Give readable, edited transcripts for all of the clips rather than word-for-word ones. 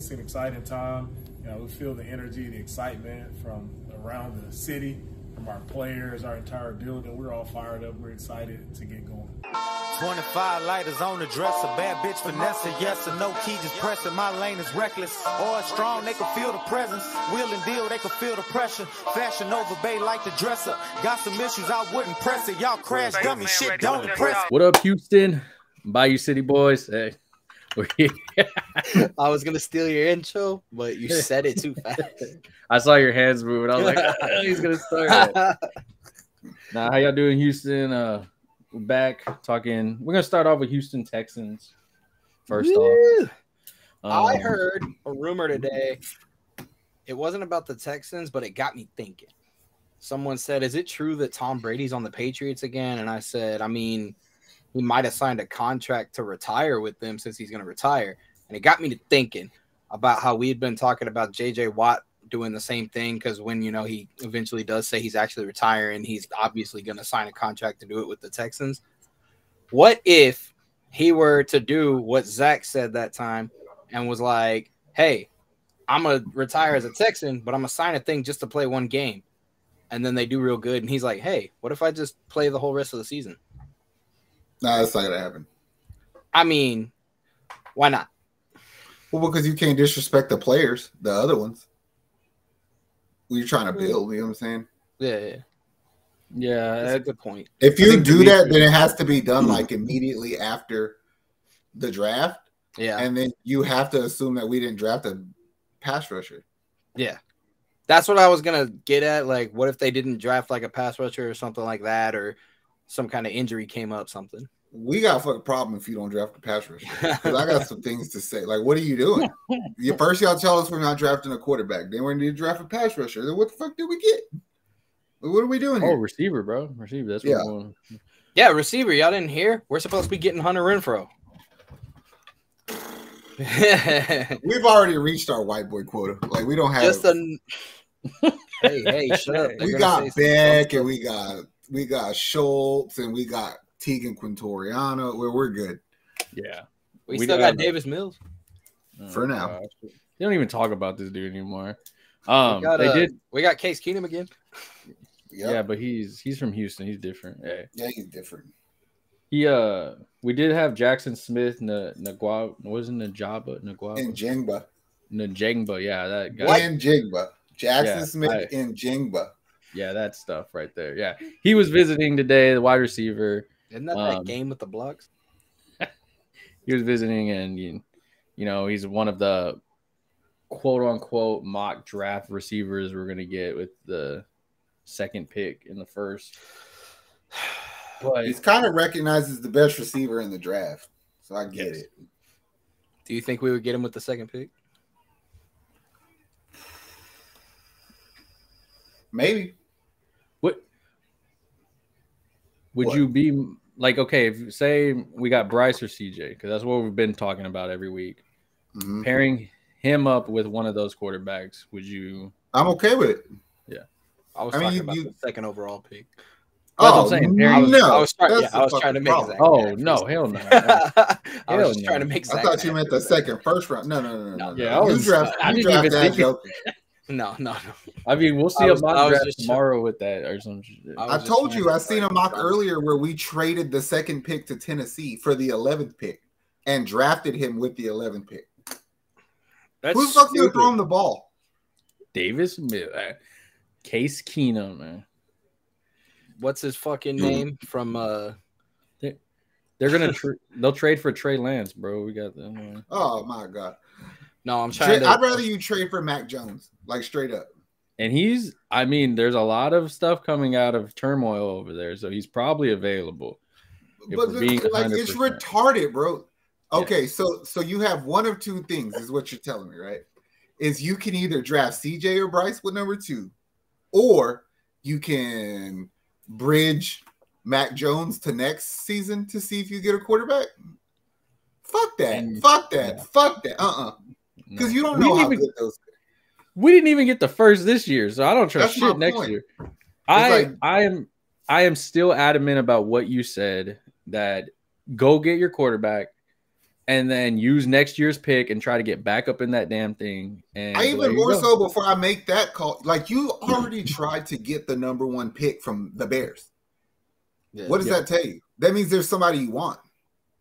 It's an exciting time. You know, we feel the energy, the excitement from around the city, from our players, our entire building. We're all fired up. We're excited to get going. 25 lighters on the dresser, bad bitch Vanessa, yes or no, key just pressing, my lane is reckless, or strong, they can feel the presence, wheel and deal, they can feel the pressure, fashion over bay like the dresser, got some issues, I wouldn't press it, y'all crash dummy shit, don't impress. What up, Houston? Bayou City Boys. Hey. I was gonna steal your intro, but you said it too fast. I saw your hands moving. I was like, he's gonna start. Now, how y'all doing, Houston? We're back talking. We're gonna start off with Houston Texans. First off, I heard a rumor today. It wasn't about the Texans, but it got me thinking. Someone said, "Is it true that Tom Brady's on the Patriots again?" And I said, "I mean, he might have signed a contract to retire with them since he's going to retire." And it got me to thinking about how we had been talking about J.J. Watt doing the same thing, because when, you know, he eventually does say he's actually retiring, he's obviously going to sign a contract to do it with the Texans. What if he were to do what Zach said that time and was like, hey, I'm going to retire as a Texan, but I'm going to sign a thing just to play one game. And then they do real good. And he's like, hey, what if I just play the whole rest of the season? No, that's not going to happen. I mean, why not? Well, because you can't disrespect the players, the other ones. You're trying to build, you know what I'm saying? Yeah, that's a good point. If you do that, then it has to be done like immediately after the draft. Yeah. And then you have to assume that we didn't draft a pass rusher. Yeah. That's what I was going to get at. Like, what if they didn't draft like a pass rusher or something like that, or some kind of injury came up, something? We got a fucking problem if you don't draft a pass rusher. Because I got some things to say. Like, what are you doing? First, y'all tell us we're not drafting a quarterback. Then we need to draft a pass rusher. Then what the fuck did we get? What are we doing here? Oh, receiver, bro. Receiver. That's what we're going. Yeah, receiver. Y'all didn't hear? We're supposed to be getting Hunter Renfrow. We've already reached our white boy quota. Like, we don't have just hey, shut up. We got Beck, and we got Schultz, and we got Tegan Quintoriano. We're good. Yeah. We still got Davis Mills. For now. Gosh. They don't even talk about this dude anymore. We got Case Keenum again. Yep. Yeah, but he's from Houston. He's different. Yeah, he's different. We did have Jackson Smith, Njigba, yeah, that guy. Njigba. Jackson Smith and Njigba. Yeah, that stuff right there. Yeah, he was visiting today, the wide receiver. Isn't that game with the blocks? He was visiting, and you know, he's one of the quote unquote mock draft receivers we're gonna get with the second pick in the first. But he's kind of recognized as the best receiver in the draft, so I get it. Do you think we would get him with the second pick? Maybe. Would you be like, okay, if say we got Bryce or CJ, because that's what we've been talking about every week, pairing him up with one of those quarterbacks, would you? I'm okay with it. Yeah. I was talking about the second overall pick. That's what I'm saying. I was trying to make Zach. Oh, no, hell no. I was trying to make Zach. I thought you meant the second, first round. No. Yeah, you draft that joke. No. I mean, we'll see a mock draft tomorrow with that or some shit. I told you, I seen a mock earlier where we traded the second pick to Tennessee for the 11th pick and drafted him with the 11th pick. Who's fucking going to throw him the ball? Davis Mills. Case Keenum, man. What's his fucking name from they're gonna they'll trade for Trey Lance, bro. We got them. Oh my god. No, I'm trying I'd rather you trade for Mac Jones, like straight up. And there's a lot of stuff coming out of turmoil over there, so he's probably available. But it's retarded, bro. Okay, so you have one of two things, is what you're telling me, right? Is you can either draft CJ or Bryce with number 2, or you can bridge Mac Jones to next season to see if you get a quarterback. Fuck that. Because you don't know how good those. We didn't even get the first this year, so I don't trust shit next year. I am still adamant about what you said, that go get your quarterback, and then use next year's pick and try to get back up in that damn thing. And I even more so before I make that call. Like, you already tried to get the #1 pick from the Bears. Yeah. What does that tell you? That means there's somebody you want.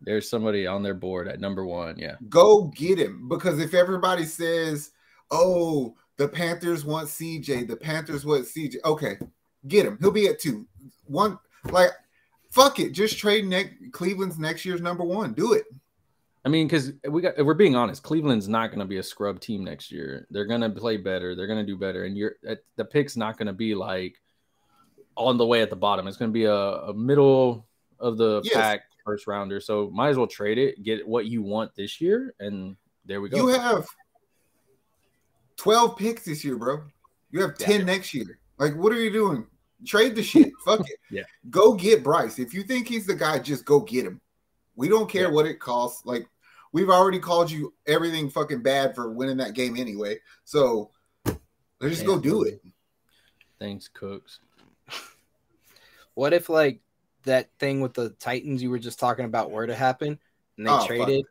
There's somebody on their board at #1. Yeah. Go get him. Because if everybody says, oh, the Panthers want CJ, the Panthers want CJ. Okay, get him. He'll be at 2. 1, like, fuck it. Just trade Cleveland's next year's #1. Do it. I mean, because we're being honest, Cleveland's not going to be a scrub team next year. They're going to play better. They're going to do better. And the pick's not going to be like on the way at the bottom. It's going to be a middle of the pack first rounder. So might as well trade it, get what you want this year, and there we go. You have 12 picks this year, bro. You have 10 next year. Like, what are you doing? Trade the shit. Fuck it. Yeah. Go get Bryce. If you think he's the guy, just go get him. We don't care what it costs. Like, we've already called you everything fucking bad for winning that game anyway. So let's just go do it. Thanks, Cooks. What if, like, that thing with the Titans you were just talking about were to happen, and they traded,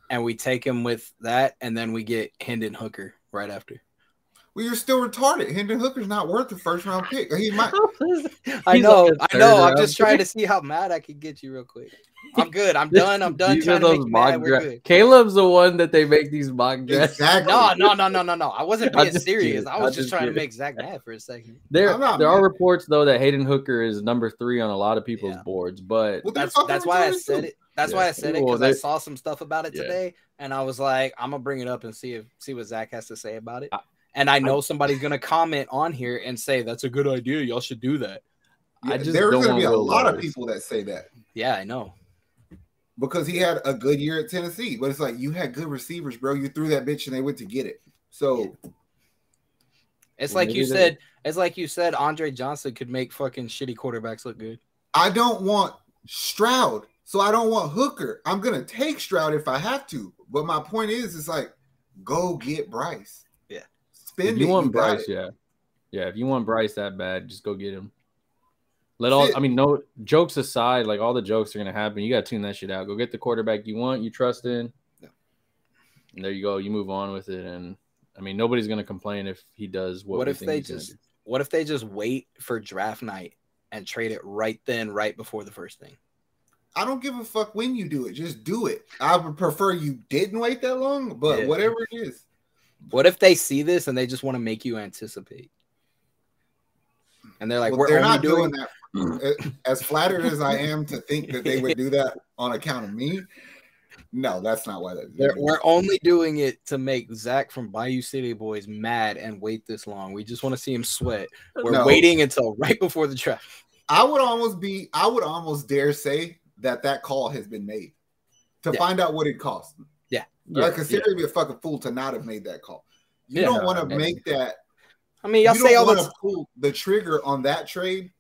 and we take him with that, and then we get Hendon Hooker right after? Well, you're still retarded. Hendon Hooker's not worth the first-round pick. He might. I know. I'm just trying to see how mad I can get you real quick. I'm good. I'm done. These trying to make you mad. We're good. Caleb's the one that they make these mock drafts. Exactly. No. I wasn't being serious. I was just trying to make Zach mad for a second. There are reports, though, that Hendon Hooker is #3 on a lot of people's boards. But that's why I said it. That's why I said it, because I saw some stuff about it today, and I was like, I'm going to bring it up and see what Zach has to say about it. And I know somebody's going to comment on here and say, that's a good idea. Y'all should do that. Yeah, there's going to be a lot of people that say that. Yeah, I know. Because he had a good year at Tennessee. But it's like, you had good receivers, bro. You threw that bitch and they went to get it. So it's like you said, Andre Johnson could make fucking shitty quarterbacks look good. I don't want Stroud, so I don't want Hooker. I'm going to take Stroud if I have to. But my point is, it's like, go get Bryce. Yeah. If you want Bryce, yeah. If you want Bryce that bad, just go get him. No jokes aside, like, all the jokes are gonna happen. You gotta tune that shit out. Go get the quarterback you want, you trust in. Yeah. And there you go. You move on with it. And I mean, nobody's gonna complain if he does what if they just wait for draft night and trade it right before the first thing? I don't give a fuck when you do it. Just do it. I would prefer you didn't wait that long, but whatever it is. What if they see this and they just want to make you anticipate? And they're like, they're not doing that. As flattered as I am to think that they would do that on account of me, no, that's not why we're only doing it to make Zach from Bayou City Boys mad and wait this long. We just want to see him sweat. We're waiting until right before the draft. I would almost dare say that call has been made to find out what it cost. Yeah. I consider you be a fucking fool to not have made that call. You don't want to make that. I mean, y'all say all the pull the trigger on that trade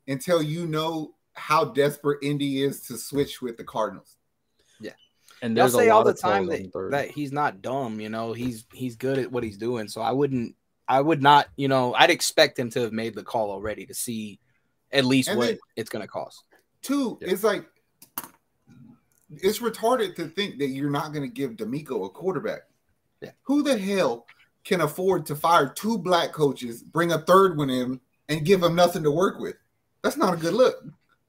until you know how desperate Indy is to switch with the Cardinals. Yeah. And y'all say all the time that he's not dumb, he's good at what he's doing. So I would not, I'd expect him to have made the call already to see at least what it's going to cost. Two, it's like, it's retarded to think that you're not going to give D'Amico a quarterback. Yeah. Who the hell can afford to fire 2 black coaches, bring a third one in, and give them nothing to work with? That's not a good look.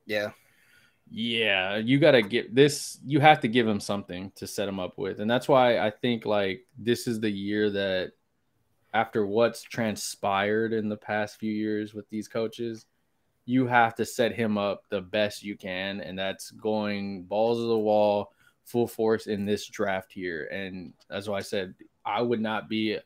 Yeah. Yeah, you got to get this. You have to give him something to set him up with. And that's why I think, like, this is the year that after what's transpired in the past few years with these coaches, you have to set him up the best you can. And that's going balls to the wall, full force in this draft here. And that's why I said I would not be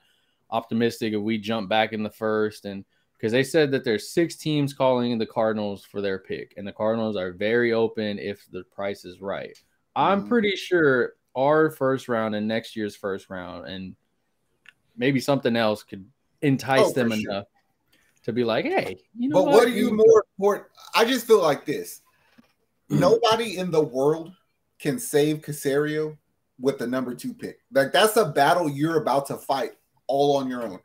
optimistic if we jump back in the first, and because they said that there's 6 teams calling the Cardinals for their pick, and the Cardinals are very open if the price is right. I'm pretty sure our first round and next year's first round and maybe something else could entice them enough to be like, hey, But what are you more important? I just feel like this. Nobody in the world can save Caserio with the #2 pick. Like, that's a battle you're about to fight all on your own.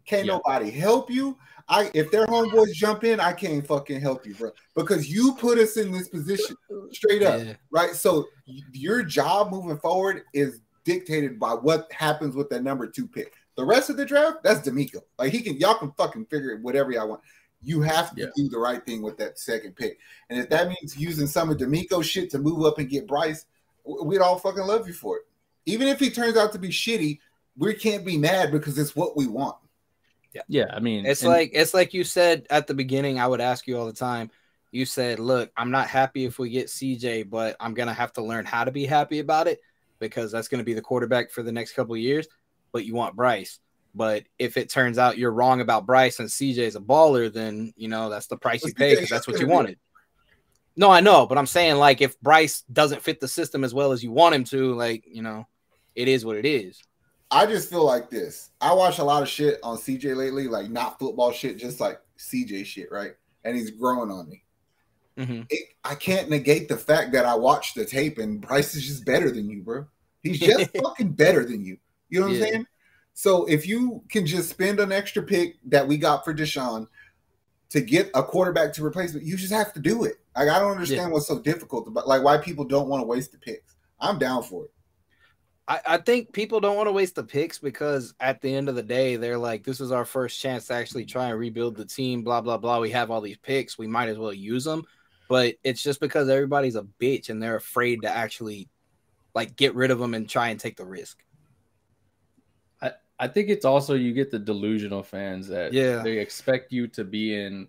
Can't nobody help you. If their homeboys jump in, I can't fucking help you, bro. Because you put us in this position straight up, right? So your job moving forward is dictated by what happens with that number 2 pick. The rest of the draft, that's D'Amico. Like y'all can fucking figure it whatever y'all want. You have to do the right thing with that second pick. And if that means using some of D'Amico's shit to move up and get Bryce, we'd all fucking love you for it. Even if he turns out to be shitty, we can't be mad because it's what we want. Yeah. I mean, it's like you said at the beginning, I would ask you all the time. You said, look, I'm not happy if we get CJ, but I'm going to have to learn how to be happy about it because that's going to be the quarterback for the next couple of years. But you want Bryce. But if it turns out you're wrong about Bryce and CJ is a baller, then, that's the price you pay because that's what you wanted. No, I know. But I'm saying, like, if Bryce doesn't fit the system as well as you want him to, like, it is what it is. I just feel like this. I watch a lot of shit on CJ lately, like not football shit, just like CJ shit, right? And he's growing on me. Mm-hmm. I can't negate the fact that I watched the tape and Bryce is just better than you, bro. He's just fucking better than you. You know what I'm saying? So if you can just spend an extra pick that we got for Deshaun to get a quarterback to replace it, you just have to do it. Like, I don't understand what's so difficult about, like, why people don't want to waste the picks. I'm down for it. I think people don't want to waste the picks because at the end of the day, they're like, this is our first chance to actually try and rebuild the team, blah, blah, blah. We have all these picks. We might as well use them. But it's just because everybody's a bitch and they're afraid to actually, like, get rid of them and try and take the risk. I think it's also you get the delusional fans that they expect you to be in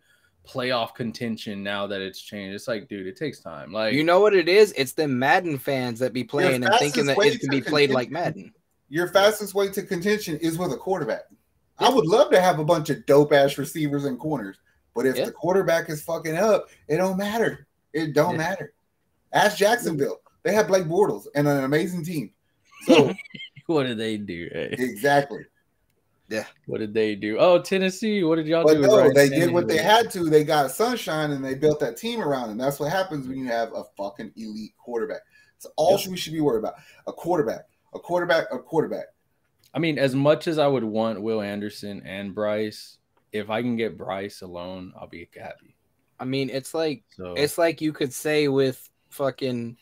playoff contention now that it's changed. It's like, dude, it takes time. Like, you know what it is? It's the Madden fans that be playing and thinking that it can be played like Madden. Your fastest way to contention is with a quarterback. I would love to have a bunch of dope ass receivers and corners, but if the quarterback is fucking up, it don't matter. It don't matter. Ask Jacksonville. They have Blake Bortles and an amazing team. So what did they do? Exactly. Yeah. What did they do? Oh, Tennessee. What did y'all do? No, they did what they had to. They got sunshine and they built that team around him. That's what happens when you have a fucking elite quarterback. It's all we should be worried about. A quarterback. I mean, as much as I would want Will Anderson and Bryce, if I can get Bryce alone, I'll be happy. I mean, it's like you could say with fucking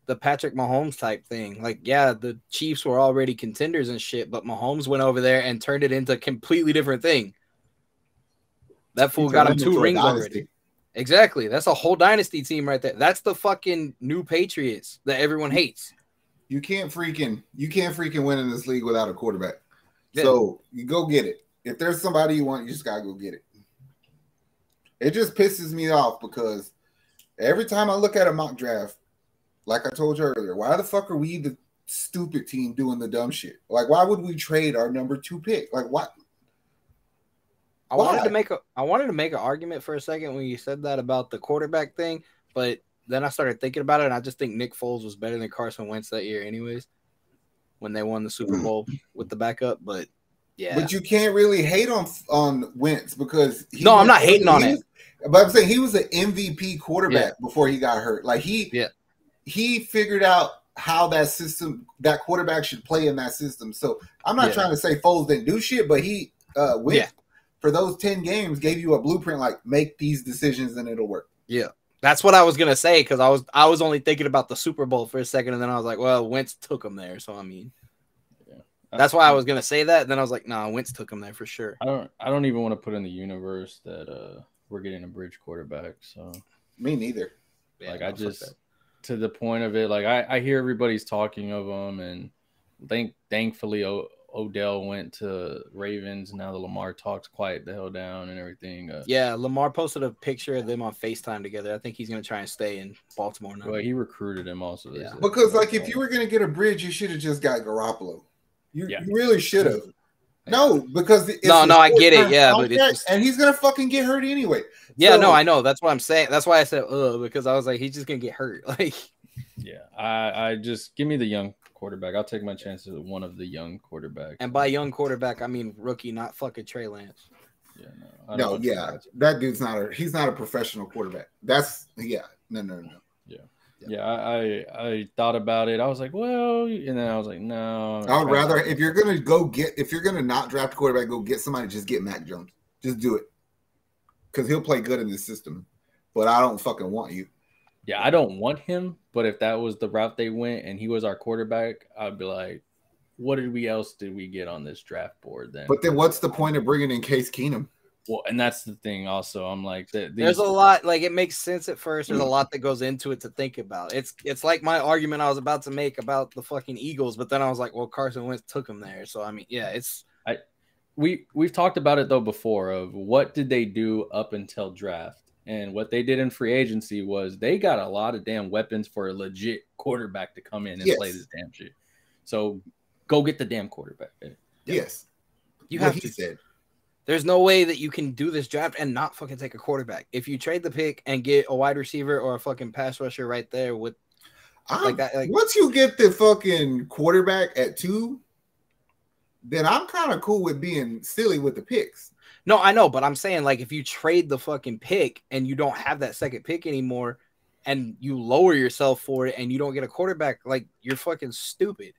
the Patrick Mahomes type thing. Like, yeah, the Chiefs were already contenders and shit, but Mahomes went over there and turned it into a completely different thing. That fool got him 2 rings already. Exactly. That's a whole dynasty team right there. That's the fucking new Patriots that everyone hates. You can't freaking win in this league without a quarterback. Yeah. So you go get it. If there's somebody you want, you just gotta go get it. It just pisses me off because every time I look at a mock draft, like I told you earlier, why the fuck are we the stupid team doing the dumb shit? Like, why would we trade our number 2 pick? Like, what? I wanted to make an argument for a second when you said that about the quarterback thing, but then I started thinking about it, and I just think Nick Foles was better than Carson Wentz that year, anyways, when they won the Super Bowl with the backup. But yeah, but you can't really hate on Wentz because I'm not hating on it. But I'm saying he was an MVP quarterback before he got hurt. Like he figured out how that quarterback should play in that system. So I'm not trying to say Foles didn't do shit, but he went for those 10 games, gave you a blueprint, like make these decisions and it'll work. Yeah. That's what I was going to say. Cause I was only thinking about the Super Bowl for a second. And then I was like, well, Wentz took him there. So, I mean, that's why I was going to say that. And then I was like, nah, Wentz took him there for sure. I don't even want to put in the universe that we're getting a bridge quarterback. So me neither. Like I just, to the point of it, like I hear everybody's talking of them, and thankfully Odell went to Ravens. Now the Lamar talks quiet the hell down and everything. Lamar posted a picture of them on FaceTime together. I think he's going to try and stay in Baltimore now. Well, he recruited him also. Yeah. Because like if you were going to get a bridge, you should have just got Garoppolo. You really should have. No, because I get it. Yeah, but it's just... and he's gonna fucking get hurt anyway. Yeah, so... no, I know. That's what I'm saying. That's why I said because I was like, he's just gonna get hurt. Like, I just give me the young quarterback. I'll take my chances with one of the young quarterbacks. And by young quarterback, I mean rookie, not fucking Trey Lance. That dude's he's not a professional quarterback. No. Yeah. Yeah, I thought about it. I was like, well, and then I was like, no. I would rather if you're gonna not draft a quarterback, go get somebody. Just get Mac Jones. Just do it because he'll play good in this system. But I don't fucking want you. Yeah, I don't want him. But if that was the route they went and he was our quarterback, I'd be like, what else did we get on this draft board then? But then what's the point of bringing in Case Keenum? Well, and that's the thing also. I'm like, there's a lot, like it makes sense at first. There's a lot that goes into it to think about. It's like my argument I was about to make about the fucking Eagles, but then I was like, well, Carson Wentz took him there. So, I mean, yeah, we've talked about it though before of what did they do up until draft. And what they did in free agency was they got a lot of damn weapons for a legit quarterback to come in and play this damn shit. So go get the damn quarterback. Yes. You have to. Said. There's no way that you can do this draft and not fucking take a quarterback. If you trade the pick and get a wide receiver or a fucking pass rusher right there with like that. Like, once you get the fucking quarterback at 2, then I'm kind of cool with being silly with the picks. No, I know, but I'm saying like if you trade the fucking pick and you don't have that second pick anymore and you lower yourself for it and you don't get a quarterback, like you're fucking stupid.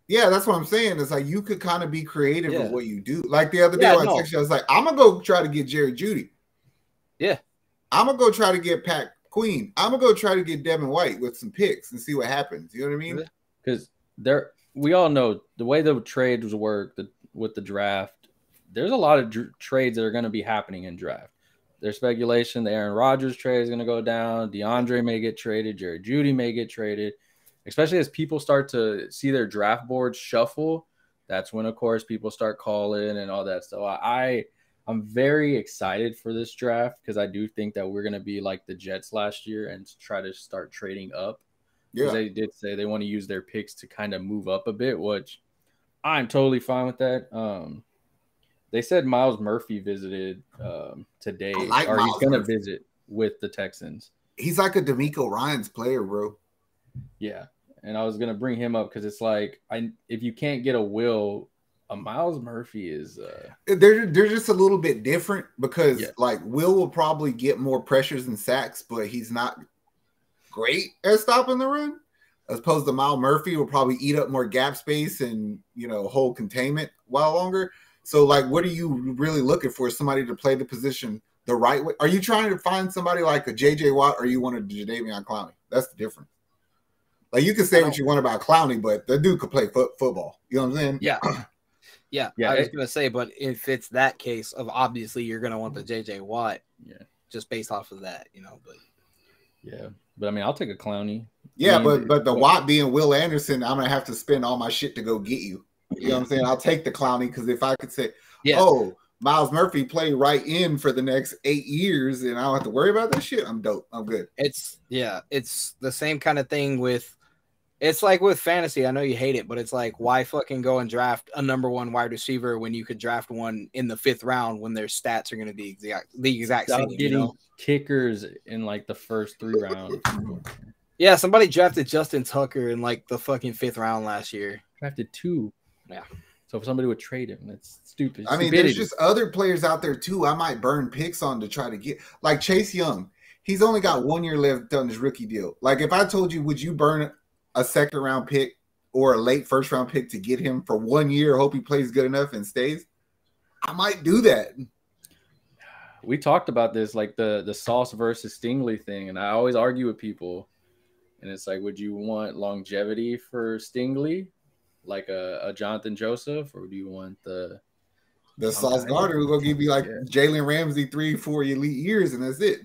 Yeah, that's what I'm saying. It's like you could kind of be creative with what you do. Like the other day, I was like, I'm gonna go try to get Jerry Jeudy. Yeah, I'm gonna go try to get Pat Queen. I'm gonna go try to get Devin White with some picks and see what happens. You know what I mean? Because we all know the way the trades work with the draft. There's a lot of trades that are going to be happening in draft. There's speculation the Aaron Rodgers trade is going to go down. DeAndre may get traded. Jerry Jeudy may get traded. Especially as people start to see their draft boards shuffle, that's when, of course, people start calling and all that stuff. I'm very excited for this draft because I do think that we're going to be like the Jets last year and try to start trading up. Yeah. They did say they want to use their picks to kind of move up a bit, which I'm totally fine with that. They said Miles Murphy visited today, or he's going to visit with the Texans. He's like a D'Amico Ryans player, bro. Yeah, and I was gonna bring him up because it's like if you can't get a Miles Murphy is they're just a little bit different because like Will probably get more pressures and sacks, but he's not great at stopping the run. As opposed to Miles Murphy will probably eat up more gap space and hold containment while longer. So like, what are you really looking for? Somebody to play the position the right way? Are you trying to find somebody like a JJ Watt or you want a Jadeveon Clowney? That's the difference. Like you can say what you want about Clowney, but the dude could play football. You know what I'm saying? Yeah. Yeah. I was going to say, but if it's that case of obviously you're going to want the JJ Watt just based off of that, but. Yeah. But I mean, I'll take a Clowney. Yeah. But the Watt being Will Anderson, I'm going to have to spend all my shit to go get you. You know what I'm saying? I'll take the Clowney because if I could say, Miles Murphy play right in for the next 8 years and I don't have to worry about that shit, I'm dope. I'm good. It's the same kind of thing it's like with fantasy. I know you hate it, but it's like, why fucking go and draft a number 1 wide receiver when you could draft one in the 5th round when their stats are going to be the exact same? Getting kickers in like the first 3 rounds. Yeah, somebody drafted Justin Tucker in like the fucking 5th round last year. Drafted 2. Yeah. So if somebody would trade him, that's stupid. I mean, there's just other players out there too. I might burn picks on to try to get like Chase Young. He's only got 1 year left on his rookie deal. Like if I told you, would you burn a 2nd round pick or a late 1st round pick to get him for 1 year? Hope he plays good enough and stays. I might do that. We talked about this, like the Sauce versus Stingley thing, and I always argue with people. And it's like, would you want longevity for Stingley, like a Jonathan Joseph, or do you want the Sauce Gardner who's gonna give you like Jalen Ramsey 3-4 elite years, and that's it?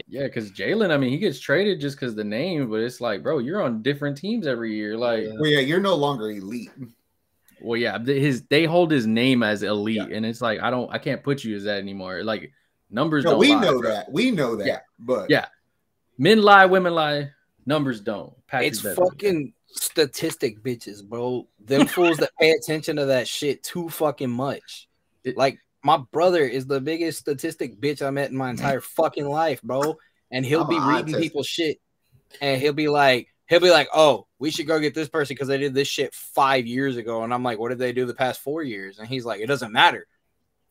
Yeah, because Jalen, I mean, he gets traded just because the name, but it's like, bro, you're on different teams every year. Like, well, yeah, you're no longer elite. Well, yeah, they hold his name as elite, and it's like I can't put you as that anymore. Like numbers don't. We lie, know bro. that. We know that. Yeah. But men lie, women lie, numbers don't. It's fucking statistic bitches, bro. Them fools that pay attention to that shit too fucking much. Like my brother is the biggest statistic bitch I met in my entire fucking life, bro. And he'll be reading people's shit, and he'll be like, oh, we should go get this person because they did this shit 5 years ago. And I'm like, what did they do the past 4 years? And he's like, it doesn't matter.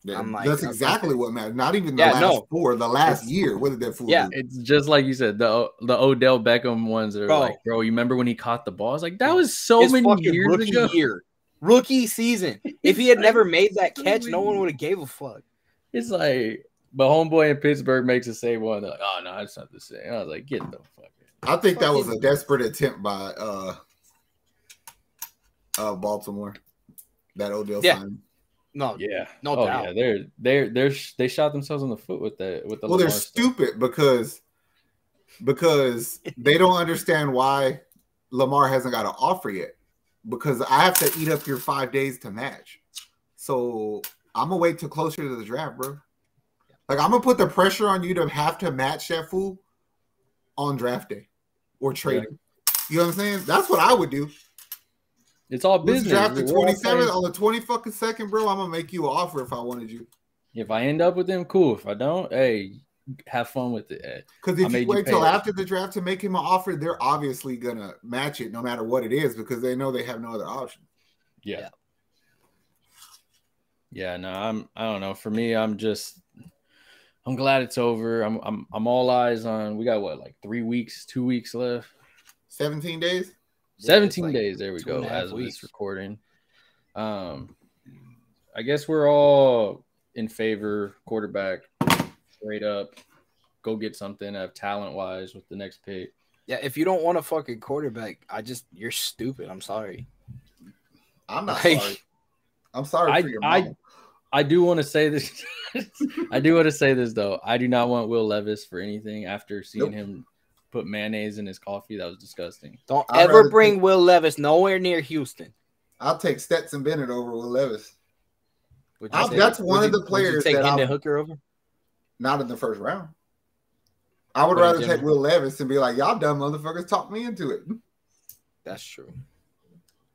That's exactly what matters. Not even the last 4, the last year. What did that fool do? It's just like you said, the Odell Beckham ones that are like, bro, you remember when he caught the ball? It's like that was so many years ago. Rookie season. If he had never made that catch, no one would have gave a fuck. It's like, but homeboy in Pittsburgh makes the same one. They're like, oh no, it's not the same. I was like, get the fuck out. I think that was a desperate attempt by Baltimore. That Odell signing. No doubt. Yeah, they shot themselves in the foot with that. With the well, they're stupid because they don't understand why Lamar hasn't got an offer yet. Because I have to eat up your 5 days to match, so I'm gonna wait till closer to the draft, bro. Like I'm gonna put the pressure on you to have to match that fool on draft day or trade him. You know what I'm saying? That's what I would do. It's all business. Draft the 27th on the 22nd, bro. I'm gonna make you an offer if I wanted you. If I end up with him, cool. If I don't, hey, have fun with it. Because if you wait till after the draft to make him an offer, they're obviously gonna match it no matter what it is because they know they have no other option. Yeah. No, I don't know. For me, I'm glad it's over. I'm all eyes on. We got what, like 3 weeks, 2 weeks left. 17 days. 17 days. There we go. As of this recording, I guess we're all in favor quarterback. Straight up, go get something talent-wise with the next pick. Yeah, if you don't want a fucking quarterback, you're stupid. I'm sorry. I'm not sorry. I'm sorry for your mom. I do want to say this. I do want to say this, though. I do not want Will Levis for anything after seeing him put mayonnaise in his coffee. That was disgusting. Don't ever bring Will Levis nowhere near Houston. I'll take Stetson Bennett over Will Levis. That's one of the players that I'll Hooker over. Not in the first round. I would rather take Will Levis and be like, y'all dumb motherfuckers talk me into it. That's true.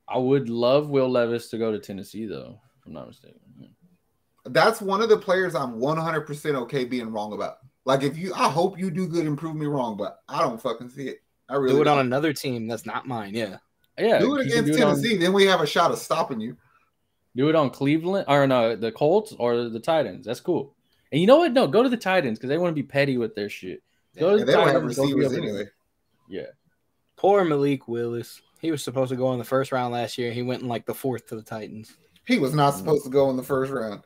I would love Will Levis to go to Tennessee, though, if I'm not mistaken. That's one of the players I'm 100% okay being wrong about. Like, I hope you do good and prove me wrong, but I don't fucking see it. I really do it on another team that's not mine. Yeah. Do it against Tennessee, then we have a shot of stopping you. Do it on Cleveland, or no, the Colts or the Titans. That's cool. And you know what? No, go to the Titans because they want to be petty with their shit. Go to the Titans. They don't have receivers anyway. Yeah. Poor Malik Willis. He was supposed to go in the first round last year. He went in like the 4th to the Titans. He was not supposed to go in the first round.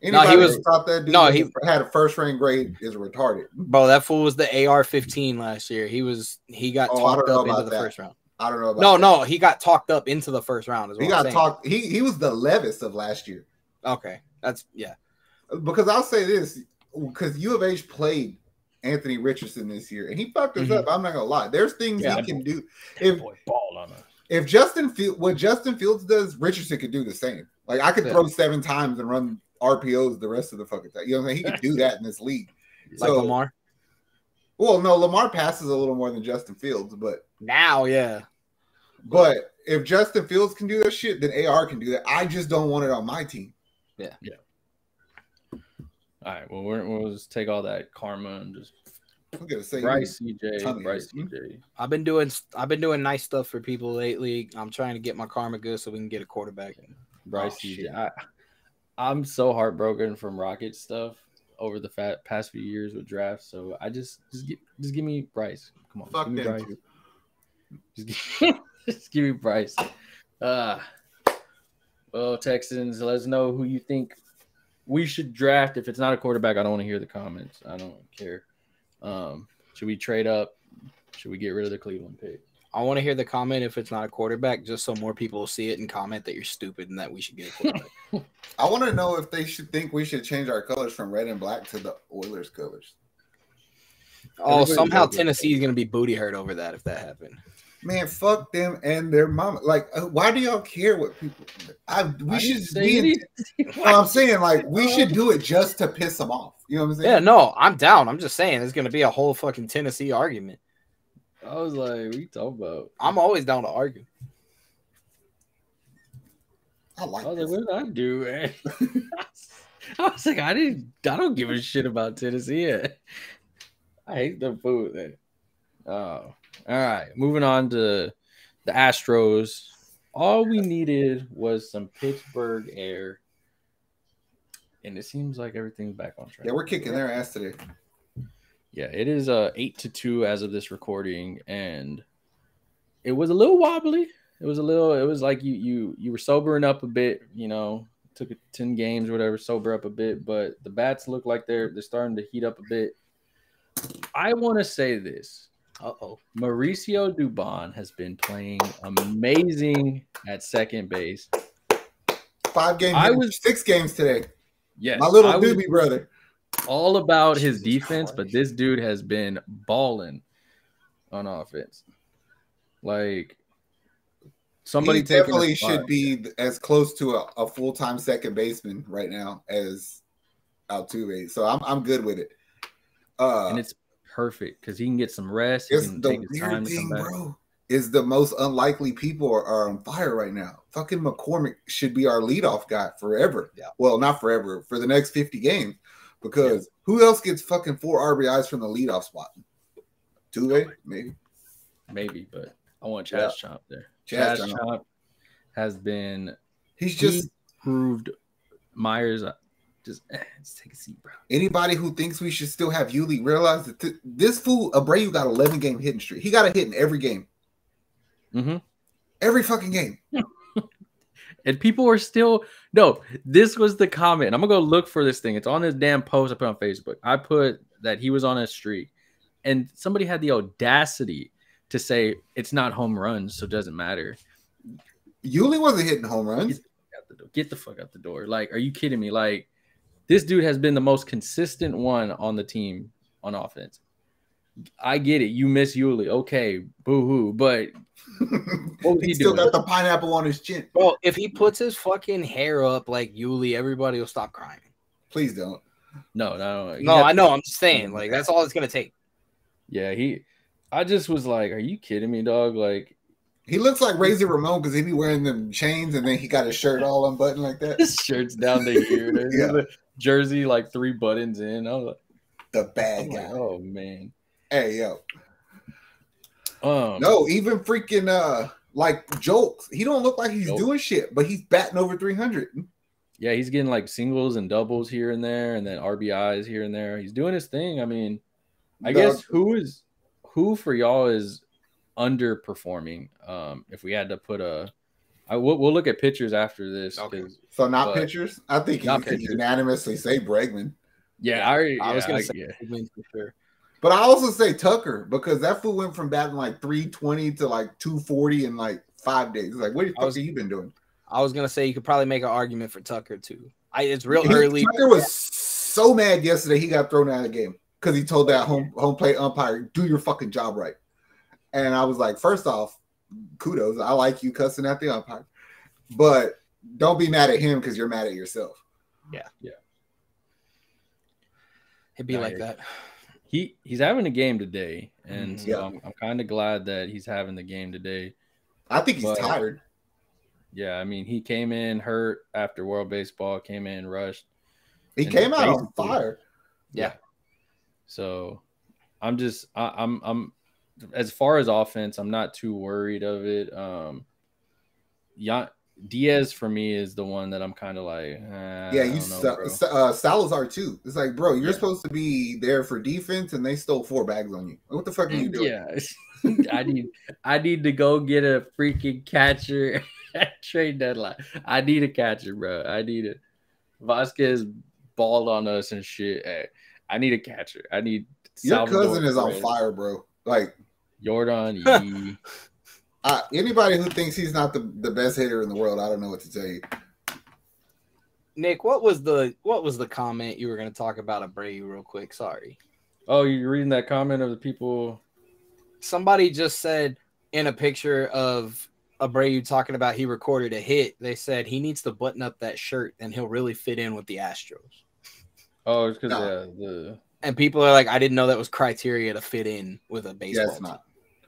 Anybody who thought that dude he had a first-rank grade is retarded. Bro, that fool was the AR-15 last year. He got talked up into the first round. I don't know about No, he got talked up into the first round. He got talked. He was the Levis of last year. Okay. Because I'll say this, because U of H played Anthony Richardson this year, and he fucked us up. I'm not gonna lie. There's things he can do. If Justin Fields does, Richardson could do the same. Like I could throw 7 times and run RPOs the rest of the fucking time. You know what I'm saying? He could do that in this league. Like Lamar. Well, no, Lamar passes a little more than Justin Fields, but now, yeah. But if Justin Fields can do that shit, then AR can do that. I just don't want it on my team. Yeah. All right. Well, we'll just take all that karma and just Bryce CJ. I've been doing nice stuff for people lately. I'm trying to get my karma good so we can get a quarterback. Bryce CJ. I'm so heartbroken from Rocket stuff over the past few years with drafts. So I just give me Bryce. Come on, fuck give me Bryce. Just give me Bryce. Well, Texans, let us know who you think we should draft. If it's not a quarterback, I don't want to hear the comments. I don't care. Should we trade up? Should we get rid of the Cleveland pick? I want to hear the comment if it's not a quarterback, just so more people will see it and comment that you're stupid and that we should get a quarterback. I want to know if they should think we should change our colors from red and black to the Oilers colors. Oh, somehow Tennessee is going to be booty hurt over that if that happened. Man, fuck them and their mama. Like, why do y'all care what people? We should be. I'm saying, like, we should do it just to piss them off. You know what I'm saying? Yeah, no, I'm down. I'm just saying, it's going to be a whole fucking Tennessee argument. I was like, what are you talking about? I'm always down to argue. I was like, what did I do, man? I was like, I don't give a shit about Tennessee. I hate the food there. Oh, all right. Moving on to the Astros. All we needed was some Pittsburgh air. and it seems like everything's back on track. Yeah, we're kicking their ass today. Yeah, it is 8-2 as of this recording, and it was a little wobbly. It was like you were sobering up a bit, you know, took 10 games or whatever, sober up a bit, but the bats look like they're starting to heat up a bit. I want to say this. Mauricio Dubon has been playing amazing at second base. 6 games today. Yes, my little doobie brother. All about his defense, but this dude has been balling on offense. Like somebody definitely should be as close to a full-time second baseman right now as Altuve. So I'm good with it. And it's perfect because he can get some rest. He can take his time to come back. Bro, is the most unlikely people are on fire right now. Fucking McCormick should be our leadoff guy forever. Yeah. Well, not forever, for the next 50 games. Because who else gets fucking 4 RBIs from the leadoff spot? Tuve, maybe. Maybe, but I want Chaz Chomp there. Chaz Chomp has been. He proved Myers. Just take a seat, bro. Anybody who thinks we should still have Yuli realize that this fool Abreu got 11-game hitting streak. He got a hit in every game. Mm-hmm. Every fucking game. And people are still this was the comment. I'm gonna go look for this thing. It's on this damn post I put on Facebook. I put that he was on a streak, and somebody had the audacity to say it's not home runs, so it doesn't matter. Yuli wasn't hitting home runs. Get the fuck out the door. Like, are you kidding me? Like, this dude has been the most consistent one on the team on offense. I get it. You miss Yuli. Okay, boo-hoo. But he still got the pineapple on his chin. Bro, if he puts his fucking hair up like Yuli, everybody will stop crying. Please don't. No. I know. I'm just saying. Like, that's all it's going to take. Yeah, I just was like, are you kidding me, dog? Like, he looks like Razor Ramon because he be wearing them chains and then he got his shirt all unbuttoned like that. His shirt's down to here. Yeah. Jersey, like 3 buttons in. I was like, the bad guy. Like, oh, man. Hey, yo. No, even freaking like Jokes. He don't look like he's doing shit, but he's batting over 300. Yeah, he's getting like singles and doubles here and there, and then RBIs here and there. He's doing his thing. I mean, I guess who for y'all is underperforming? If we had to put we'll look at pitchers after this. Okay. So not pitchers? I think you could unanimously say Bregman. Yeah, I was going to say Bregman for sure. But I also say Tucker because that fool went from batting like 320 to like 240 in like 5 days. Like, what the fuck have you been doing? I was gonna say you could probably make an argument for Tucker too. It's real early. Tucker was so mad yesterday he got thrown out of the game because he told that home plate umpire, "Do your fucking job right." And I was like, first off, kudos. I like you cussing at the umpire, but don't be mad at him because you're mad at yourself. Yeah. It'd be like that. He's having a game today, and so I'm kind of glad that he's having the game today. I think he's tired. Yeah, I mean, he came in hurt after World Baseball, came in rushed. He came out on fire. Yeah. So I'm as far as offense, I'm not too worried of it. Diaz for me is the one that I'm kind of like, Salazar too. It's like, bro, you're supposed to be there for defense, and they stole 4 bags on you. What the fuck are you doing? Yeah, I need to go get a freaking catcher at trade deadline. I need a catcher, bro. I need it. Vasquez balled on us and shit. Hey, I need a catcher. I need. Your cousin is on fire, bro. Like Jordan. Anybody who thinks he's not the best hitter in the world, I don't know what to tell you. Nick, what was the comment you were going to talk about Abreu real quick? Sorry. Oh, you're reading that comment of the people. Somebody just said in a picture of Abreu talking about he recorded a hit. They said he needs to button up that shirt and he'll really fit in with the Astros. Oh, it's because and people are like, I didn't know that was criteria to fit in with a baseball. Yeah, it's not.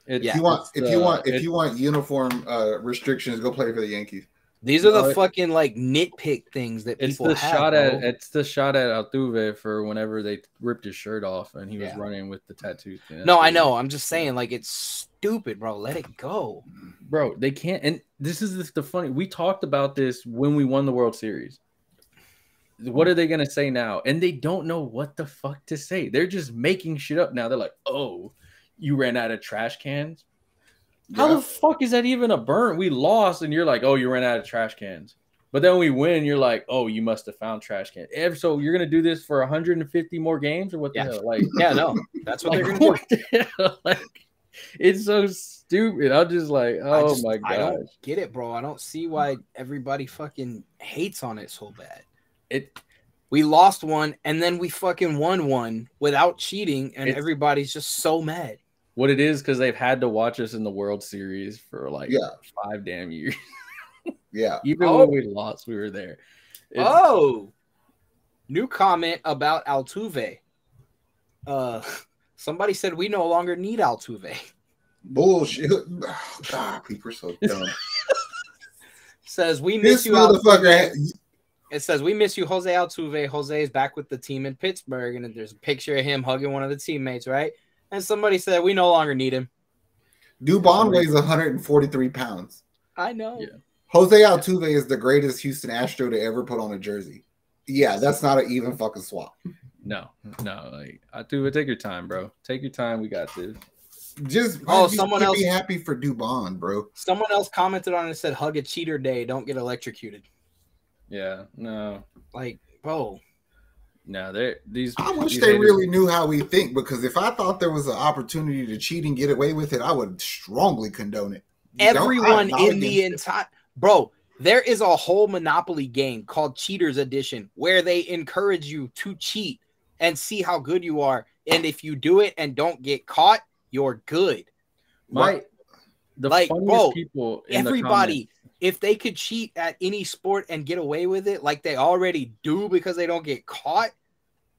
If you want uniform restrictions, go play for the Yankees. These are the fucking like nitpick things that people have. It's the shot at Altuve for whenever they ripped his shirt off and he was running with the tattoos. No, I know. I'm just saying, like, it's stupid, bro. Let it go, bro. They can't. And this is the funny. We talked about this when we won the World Series. what are they gonna say now? And they don't know what the fuck to say. They're just making shit up now. They're like, "Oh, you ran out of trash cans." How the fuck is that even a burn? We lost, and you're like, "Oh, you ran out of trash cans." But then we win, you're like, "Oh, you must have found trash cans." So you're gonna do this for 150 more games, or what the hell? Like, yeah, no, that's what they're gonna do. What the hell? Like, it's so stupid. I'm just like, oh my god, I don't get it, bro. I don't see why everybody fucking hates on it so bad. We lost one, and then we fucking won one without cheating, and everybody's just so mad. What it is, because they've had to watch us in the World Series for like 5 damn years. Yeah. Even when we lost, we were there. New comment about Altuve. Somebody said we no longer need Altuve. Bullshit. God, people are so dumb. Says we miss you, motherfucker. It says we miss you, Jose Altuve. Jose is back with the team in Pittsburgh, and there's a picture of him hugging one of the teammates, right? And somebody said we no longer need him. Dubon weighs 143 pounds. I know. Yeah. Jose Altuve is the greatest Houston Astro to ever put on a jersey. Yeah, that's not an even fucking swap. No. Like, Altuve, take your time, bro. Take your time. We got this. Someone else be happy for Dubon, bro. Someone else commented on it and said, "Hug a cheater day. Don't get electrocuted." Yeah. No. Like, bro. No, I wish they really knew how we think, because if I thought there was an opportunity to cheat and get away with it, I would strongly condone it. Everyone in the entire bro, there is a whole Monopoly game called Cheaters Edition where they encourage you to cheat and see how good you are. And if you do it and don't get caught, you're good. The funniest people in everybody, if they could cheat at any sport and get away with it like they already do because they don't get caught,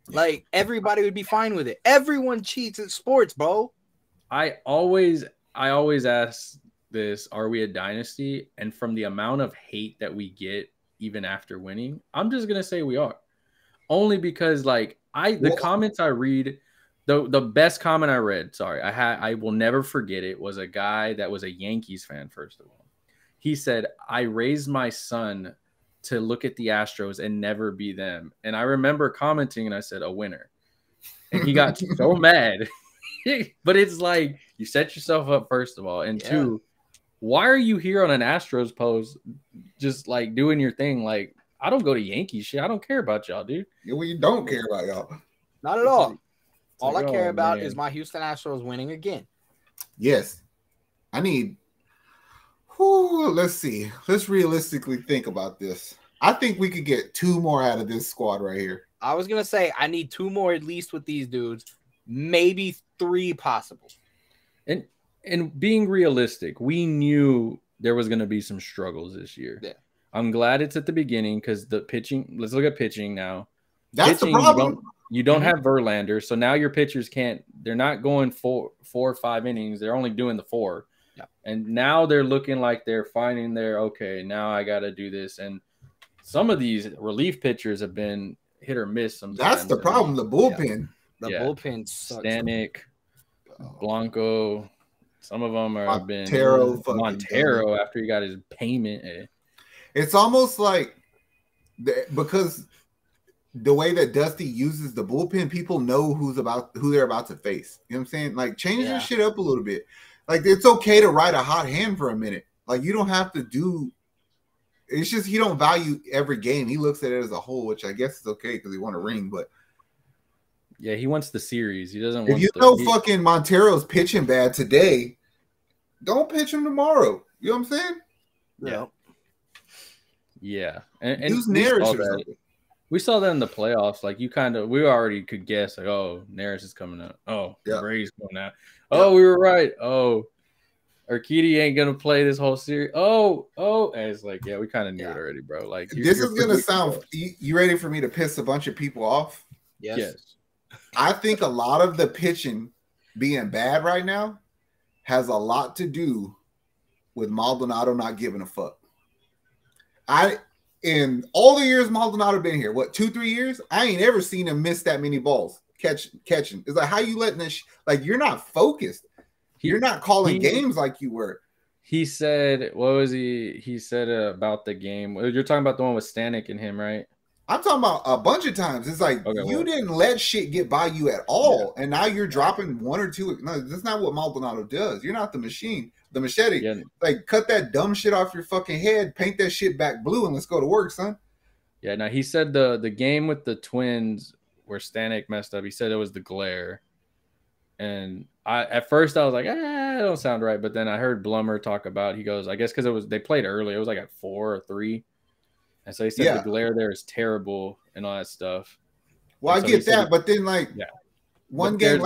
like everybody would be fine with it. Everyone cheats at sports, bro. I always ask this, are we a dynasty? And from the amount of hate that we get even after winning, I'm just gonna say we are. Only because the comments I read, the best comment I read, I will never forget it, was a guy that was a Yankees fan, first of all. He said, "I raised my son to look at the Astros and never be them." And I remember commenting and I said, "A winner." And he got so mad. But it's like, you set yourself up, first of all. And two, why are you here on an Astros post just like doing your thing? Like, I don't go to Yankees shit. I don't care about y'all, dude. Yeah, well, you don't care about y'all. Not at all. All I care about is my Houston Astros winning again. Yes. I need... let's see. Let's realistically think about this. I think we could get 2 more out of this squad right here. I was going to say, I need 2 more at least with these dudes. Maybe 3 possible. And being realistic, we knew there was going to be some struggles this year. Yeah. I'm glad it's at the beginning, because the pitching, let's look at pitching now. That's the problem. You don't have Verlander, so now your pitchers they're not going 4 or 5 innings. They're only doing the 4. Yeah. And now they're looking like they're finding okay, now I got to do this. And some of these relief pitchers have been hit or miss sometimes. That's the problem, the bullpen. The bullpen sucks. Stanek, Blanco, some of them have been Montero after he got his payment. It's almost like because the way that Dusty uses the bullpen, people know who they're about to face. You know what I'm saying? Like, change your shit up a little bit. Like, it's okay to ride a hot hand for a minute. Like, you don't have to do. It's just he don't value every game. He looks at it as a whole, which I guess is okay because he won a ring. But yeah, he wants the series. He doesn't. Fucking Montero's pitching bad today, don't pitch him tomorrow. You know what I'm saying? Yeah. Yeah, and use we saw that in the playoffs. Like, we already could guess, like, oh, Neris is coming out. Oh, Brady's coming out. Oh, we were right. Oh, Urquidy ain't gonna play this whole series. Oh, and it's like, we kind of knew it already, bro. Like, this is gonna sound. You ready for me to piss a bunch of people off? Yes. I think a lot of the pitching being bad right now has a lot to do with Maldonado not giving a fuck. In all the years Maldonado been here, 2-3 years, I ain't ever seen him miss that many balls catching. It's like, how you letting this? Like, you're not focused. You're not calling games like you were. He said, what was he? He said about the game. You're talking about the one with Stanek and him, right? I'm talking about a bunch of times. It's like you didn't let shit get by you at all, and now you're dropping one or two. No, that's not what Maldonado does. You're not the machine, the machete. Yeah. Like, cut that dumb shit off your fucking head, paint that shit back blue, and let's go to work, son. Yeah. Now he said the game with the Twins where Stanek messed up. He said it was the glare, and at first I was like, that don't sound right. But then I heard Blummer talk about. He goes, I guess because they played early. It was like at 4 or 3. And so he said the glare there is terrible and all that stuff. Well, I get that, but then one game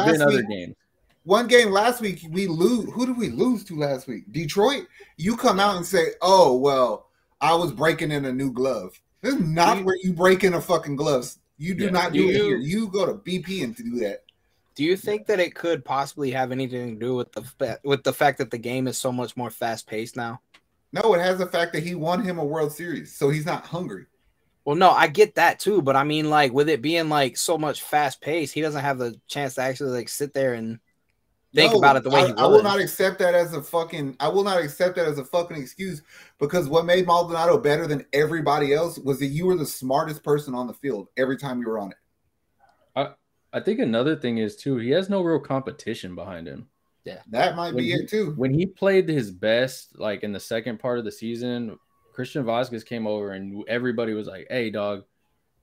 last week we lose. Who did we lose to last week? Detroit. You come out and say, "Oh well, I was breaking in a new glove." This is not where you break in a fucking gloves. You do not do it here. You go to BP and to do that. Do you think that it could possibly have anything to do with the fact that the game is so much more fast paced now? No, it has the fact that he won him a World Series, so he's not hungry. Well, no, I get that too, but I mean, like, with it being like so much fast pace, he doesn't have the chance to actually like sit there and think about it the way he would. I will not accept that as a fucking. I will not accept that as a fucking excuse, because what made Maldonado better than everybody else was that you were the smartest person on the field every time you were on it. I think another thing is too, he has no real competition behind him. Yeah, that might be it too. When he played his best, like in the second part of the season, Christian Vazquez came over and everybody was like, "Hey, dog,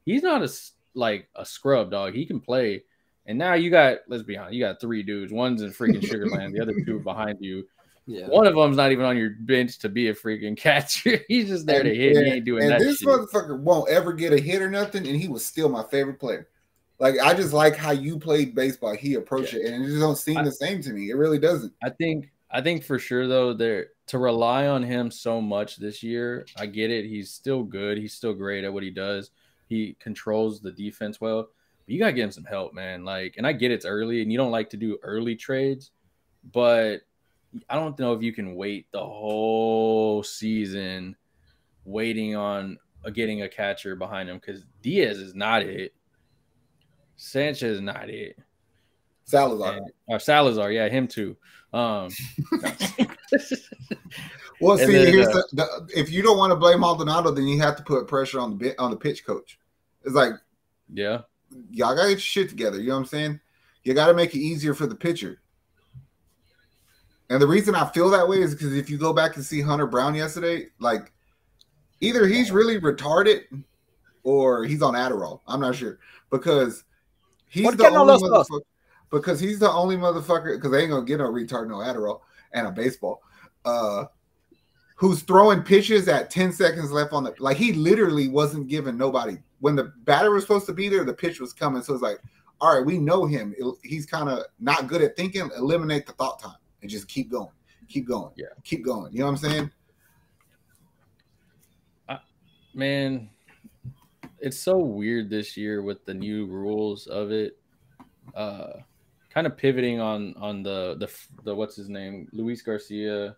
he's not a scrub, dog. He can play." And now let's be honest, you got 3 dudes. One's in freaking Sugarland, the other 2 behind you. Yeah. One of them's not even on your bench to be a freaking catcher. He's just there to hit. He ain't doing that. And this motherfucker won't ever get a hit or nothing, and he was still my favorite player. Like, I just like how you played baseball. He approached it, and it just don't seem the same to me. It really doesn't. I think for sure though, to rely on him so much this year, I get it. He's still good. He's still great at what he does. He controls the defense well. But you gotta get him some help, man. Like, and I get it's early, and you don't like to do early trades, but I don't know if you can wait the whole season waiting on getting a catcher behind him, because Diaz is not it. Sanchez is not it. Salazar, yeah, him too. Well, see, here's if you don't want to blame Maldonado, then you have to put pressure on the pitch coach. It's like, y'all gotta get your shit together. You know what I'm saying? You got to make it easier for the pitcher. And the reason I feel that way is because if you go back and see Hunter Brown yesterday, like, either he's really retarded or he's on Adderall. I'm not sure, because he's the only motherfucker. Because he's the only motherfucker, because they ain't gonna get no retard, no Adderall, and a baseball, who's throwing pitches at 10 seconds left on the. Like, he literally wasn't giving nobody when the batter was supposed to be there. The pitch was coming, so it's like, all right, we know him. He's kind of not good at thinking. Eliminate the thought time and just keep going, keep going, keep going. You know what I'm saying? Man, it's so weird this year with the new rules of it. Kind of pivoting on the what's his name, Luis Garcia,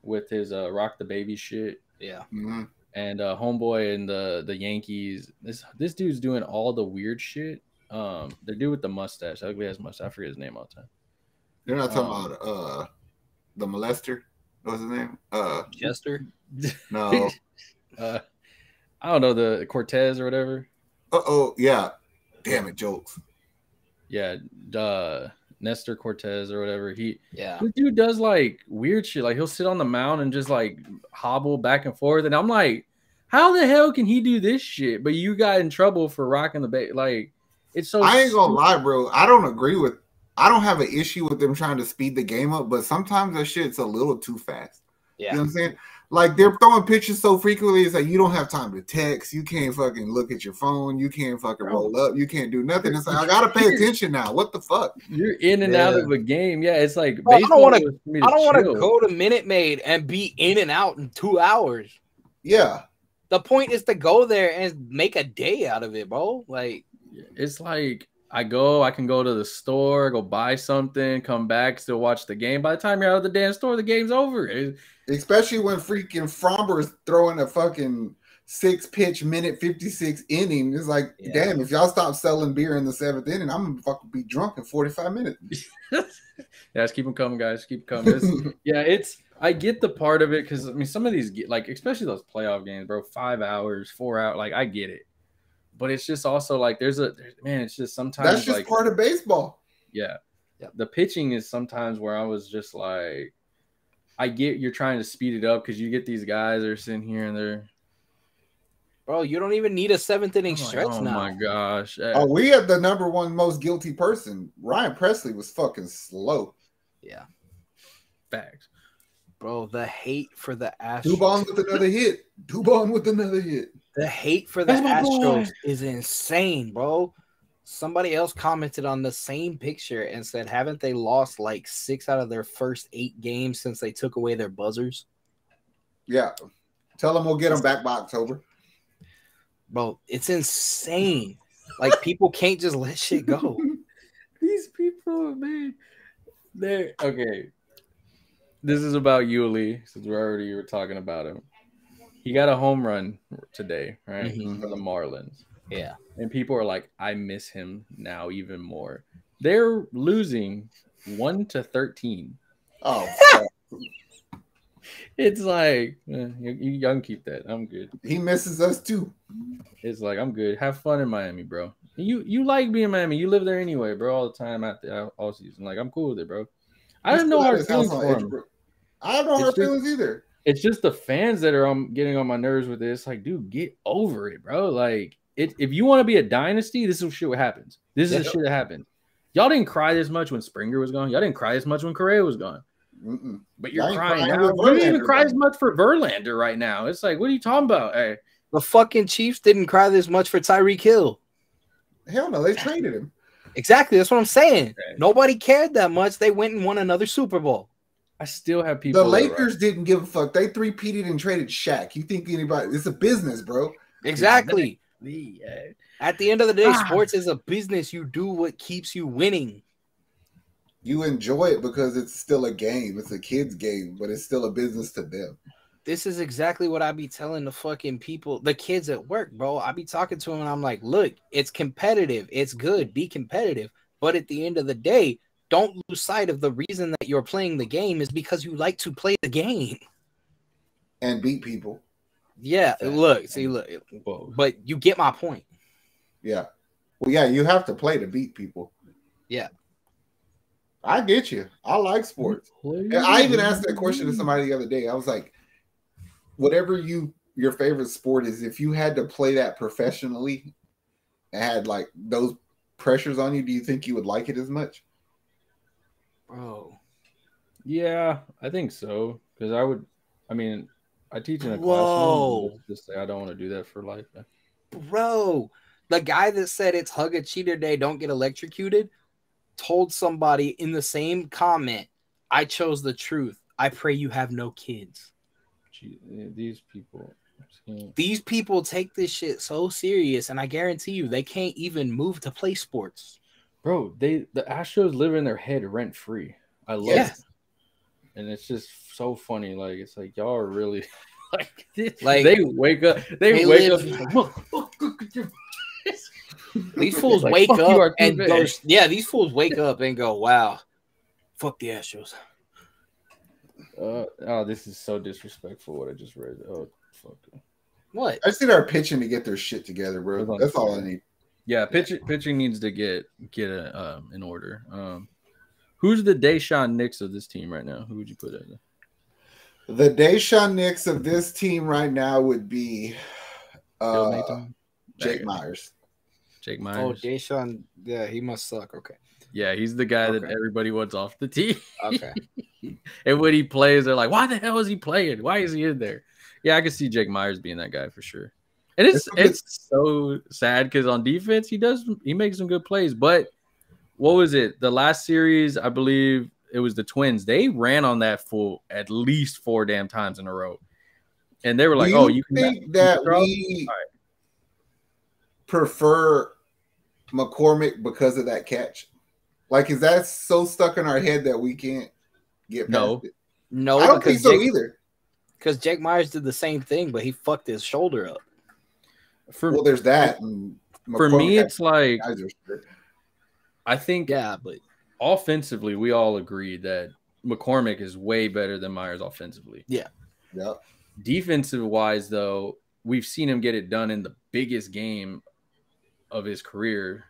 with his rock the baby shit. Yeah. Mm-hmm. And homeboy and the Yankees. This dude's doing all the weird shit. The dude with the mustache, ugly ass mustache. I forget his name all the time. They're not talking about the molester. What's his name? Jester? No. I don't know, the Cortez or whatever. Yeah. Damn it, jokes. Yeah, Nestor Cortez or whatever. The dude does like weird shit. Like, he'll sit on the mound and just like hobble back and forth. And I'm like, how the hell can he do this shit? But you got in trouble for rocking the bait. Like, it's so. I ain't gonna lie, bro. I don't have an issue with them trying to speed the game up, but sometimes that shit's a little too fast. Yeah. You know what I'm saying? Like, they're throwing pitches so frequently, it's like you don't have time to text. You can't fucking look at your phone. You can't fucking roll up. You can't do nothing. It's like, I gotta pay attention now. What the fuck? You're in and out of a game. Yeah, it's like I don't want to go to Minute Maid and be in and out in 2 hours. Yeah. The point is to go there and make a day out of it, bro. Like, it's like I can go to the store, go buy something, come back, still watch the game. By the time you're out of the damn store, the game's over. Especially when freaking Fromber's throwing a fucking 6-pitch minute 56 inning. It's like, damn, if y'all stop selling beer in the 7th inning, I'm gonna fucking be drunk in 45 minutes. Just keep them coming, guys. Keep coming. I get the part of it, because I mean, some of these, like, especially those playoff games, bro, 5 hours, 4 hours, like, I get it. but it's just also like it's just sometimes that's just like, part of baseball. Yeah. The pitching is sometimes where I was just like, I get you're trying to speed it up because you get these guys that are sitting here and they're, bro, you don't even need a 7th inning stretch now. Oh my gosh. Oh, we have the number one most guilty person. Ryan Presley was fucking slow. Yeah. Facts. Bro, the hate for the Astros. Dubon with another hit. The hate for the Astros is insane, bro. Somebody else commented on the same picture and said, haven't they lost like 6 out of their first 8 games since they took away their buzzers? Yeah. Tell them we'll get them back by October. Bro, it's insane. Like, people can't just let shit go. These people, man. They're okay. This is about Yuli, since we were talking about him. He got a home run today, right? Mm-hmm. For the Marlins. Yeah. And people are like, I miss him now even more. They're losing 1-13. Oh, it's like, you can keep that. I'm good. He misses us too. It's like, I'm good. Have fun in Miami, bro. You like being in Miami. You live there anyway, bro, all the time all season. Like, I'm cool with it, bro. I have no hard feelings for him. I have no hard feelings either. It's just the fans that are getting on my nerves with this. Like, dude, get over it, bro. Like, if you want to be a dynasty, this is shit what happens. This is the shit that happened. Y'all didn't cry this much when Springer was gone. Y'all didn't cry this much when Correa was gone. Mm-mm. But you're crying now. You didn't even cry as much for Verlander right now. It's like, what are you talking about? Hey, the fucking Chiefs didn't cry this much for Tyreek Hill. Hell no, they traded him. Exactly. That's what I'm saying. Okay. Nobody cared that much. They went and won another Super Bowl. I still have people. The Lakers didn't give a fuck. They 3-peated and traded Shaq. You think anybody? It's a business, bro. Exactly. At the end of the day, sports is a business. You do what keeps you winning. You enjoy it because it's still a game. It's a kid's game, but it's still a business to them. This is exactly what I be telling the fucking people, the kids at work, bro. I be talking to them and I'm like, look, it's competitive. It's good. Be competitive. But at the end of the day, don't lose sight of the reason that you're playing the game is because you like to play the game. And beat people. Yeah, look. But you get my point. Yeah. Well, yeah, you have to play to beat people. Yeah. I get you. I like sports. I even asked that question to somebody the other day. I was like, whatever your favorite sport is, if you had to play that professionally and had like those pressures on you, do you think you would like it as much? Bro. Yeah, I think so. Because I teach in a classroom. Just say I don't want to do that for life. Bro, the guy that said it's hug a cheater day, don't get electrocuted, told somebody in the same comment, I chose the truth. I pray you have no kids. These people take this shit so serious, and I guarantee you they can't even move to play sports. Bro, the Astros live in their head rent free. I love it. And it's just so funny. Like, it's like y'all are really like they wake up. They wake up. These fools wake up and go. Yeah, these fools wake up and go, "Wow, fuck the Astros." This is so disrespectful. What I just read. Oh, fuck. What? I see they're pitching to get their shit together, bro. That's all I need. Yeah, pitching needs to get in order. Who's the Deshaun Nix of this team right now? Who would you put in there? The Deshaun Nix of this team right now would be Jake Myers. Jake Myers. Oh, Deshaun. Yeah, he must suck. Okay. Yeah, he's the guy that everybody wants off the team. Okay. And when he plays, they're like, why the hell is he playing? Why is he in there? Yeah, I can see Jake Myers being that guy for sure. And it's so sad because on defense, he makes some good plays. But what was it? The last series, I believe it was the Twins. They ran on that fool at least 4 damn times in a row. And they were like, you think that we prefer McCormick because of that catch? Like, is that so stuck in our head that we can't get past it? No, I don't think so either. Because Jake Myers did the same thing, but he fucked his shoulder up. Well, there's that. For me, it's like I think, but offensively, we all agree that McCormick is way better than Myers offensively. Yeah. Defensive wise, though, we've seen him get it done in the biggest game of his career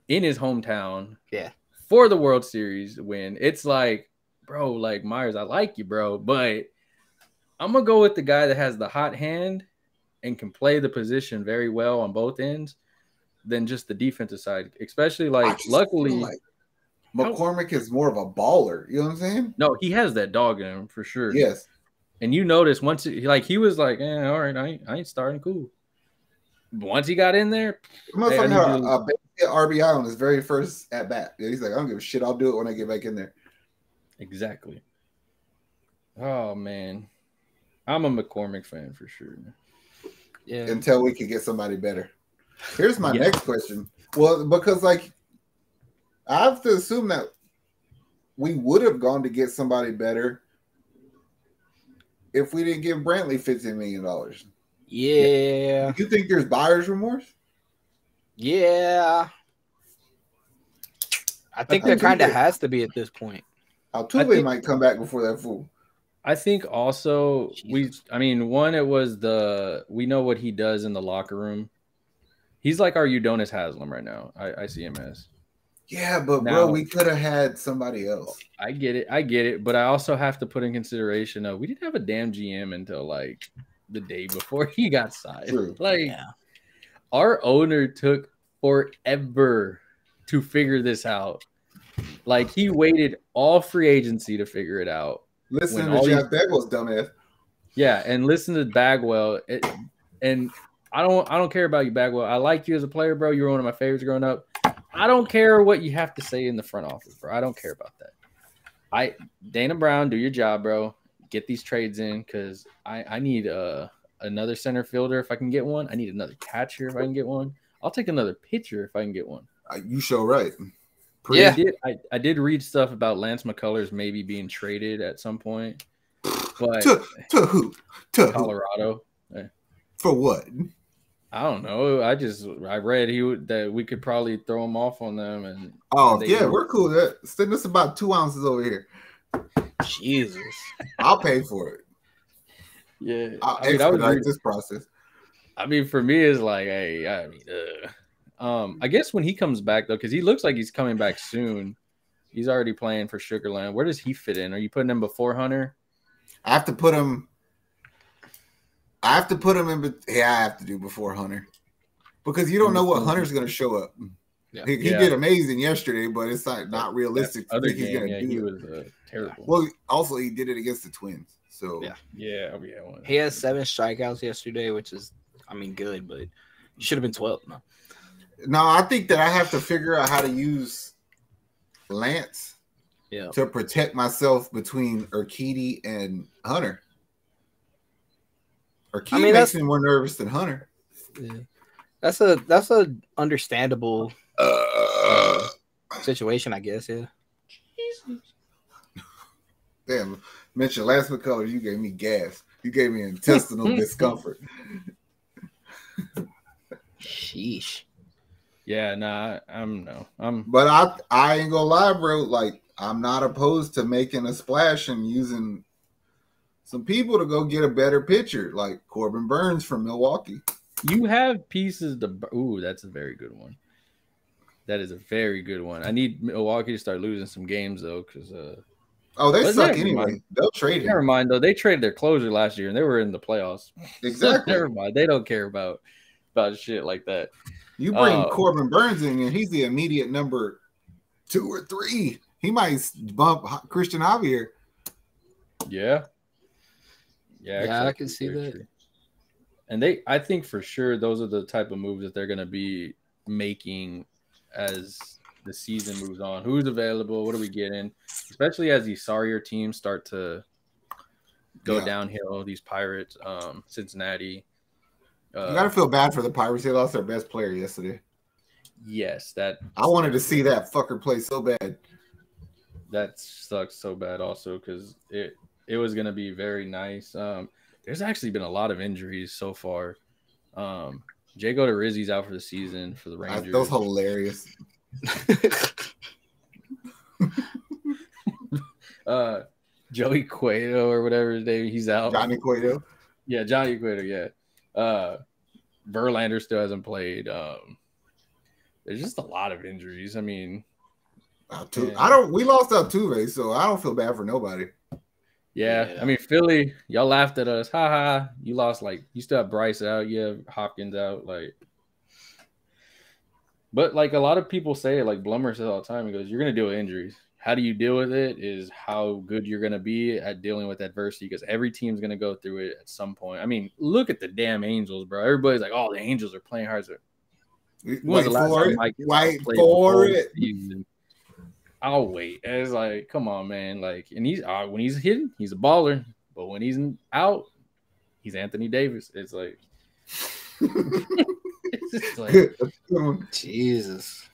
in his hometown. Yeah. For the World Series win. It's like, bro, like Myers, I like you, bro, but I'm going to go with the guy that has the hot hand and can play the position very well on both ends than just the defensive side, especially like luckily like McCormick is more of a baller. You know what I'm saying? No, he has that dog in him for sure. Yes. And you notice once he was like, all right, I ain't starting cool. But once he got in there, motherfucker had a big RBI on his very first at bat. He's like, I don't give a shit. I'll do it when I get back in there. Exactly. Oh man, I'm a McCormick fan for sure. Yeah. Until we can get somebody better. Here's my next question. Well, because like I have to assume that we would have gone to get somebody better if we didn't give Brantley $15 million. Yeah. Do you think there's buyer's remorse? Yeah. I think there kind of has to be at this point. Altuve might come back before that fool. I think also one, it was we know what he does in the locker room. He's like our Udonis Haslem right now. I see him as. Yeah, but bro, we could have had somebody else. I get it. But I also have to put in consideration we didn't have a damn GM until like the day before he got signed. True. Our owner took forever to figure this out. Like he waited all free agency to figure it out. Listen to Jeff Bagwell's dumbass. Yeah, and listen to Bagwell. And I don't care about you, Bagwell. I like you as a player, bro. You were one of my favorites growing up. I don't care what you have to say in the front office, bro. I don't care about that. Dana Brown, do your job, bro. Get these trades in because I need another center fielder if I can get one. I need another catcher if I can get one. I'll take another pitcher if I can get one. You show right. Yeah, I did read stuff about Lance McCullers maybe being traded at some point, but to who? To Colorado. Who? For what? I don't know. I read that we could probably throw him off on them, and we're cool with that. Send us about 2 ounces over here. Jesus, I'll pay for it. Yeah, I'll expedite this process. I mean, for me, it's like, hey, I guess when he comes back though, because he looks like he's coming back soon. He's already playing for Sugarland. Where does he fit in? Are you putting him before Hunter? I have to put him in. Yeah, I have to do before Hunter because you don't know what Hunter's going to show up. Yeah. He did amazing yesterday, but it's not realistic to think he's going to do. He was terrible. Well, also he did it against the Twins, so yeah. He has 7 strikeouts yesterday, which is, good, but should have been 12. No, I think that I have to figure out how to use Lance to protect myself between Urquidy and Hunter. Urquidy makes me more nervous than Hunter. Yeah. That's a understandable situation, I guess. Yeah. Jesus. Damn, mention Lance McCullers, you gave me gas. You gave me intestinal discomfort. Sheesh. Yeah, But I ain't gonna lie, bro. Like, I'm not opposed to making a splash and using some people to go get a better pitcher, like Corbin Burns from Milwaukee. You have pieces to. Ooh, that's a very good one. That is a very good one. I need Milwaukee to start losing some games though, because they suck anyway. They'll trade it. Never mind though. They traded their closer last year and they were in the playoffs. Exactly. Never mind. They don't care about shit like that. You bring Corbin Burns in, and he's the immediate number 2 or 3. He might bump Christian Javier. Yeah, I can see that. True. And I think for sure those are the type of moves that they're going to be making as the season moves on. Who's available? What are we getting? Especially as these sorrier teams start to go downhill. These Pirates, Cincinnati. You gotta feel bad for the Pirates. They lost their best player yesterday. Yes, I wanted to see that fucker play so bad. That sucks so bad, also because it was gonna be very nice. There's actually been a lot of injuries so far. Jago DeRizzi's out for the season for the Rangers. That was hilarious. Joey Cueto or whatever his name, he's out. Johnny Cueto. Yeah, Johnny Cueto. Yeah. Verlander still hasn't played. there's just a lot of injuries. I mean, we lost Altuve, so I don't feel bad for nobody. Yeah. I mean, Philly, y'all laughed at us. Ha ha. You lost, like, you still have Bryce out. You have Hopkins out. Like, but like a lot of people say, like Blummer says all the time, he goes, you're going to deal with injuries. How do you deal with it is how good you're going to be at dealing with adversity, because every team's going to go through it at some point. I mean, look at the damn Angels, bro. Everybody's like, oh, the Angels are playing hard. Wait for it. I'll wait. And it's like, come on, man. Like, and he's when he's hitting, he's a baller. But when he's out, he's Anthony Davis. It's like, it's just like, Jesus.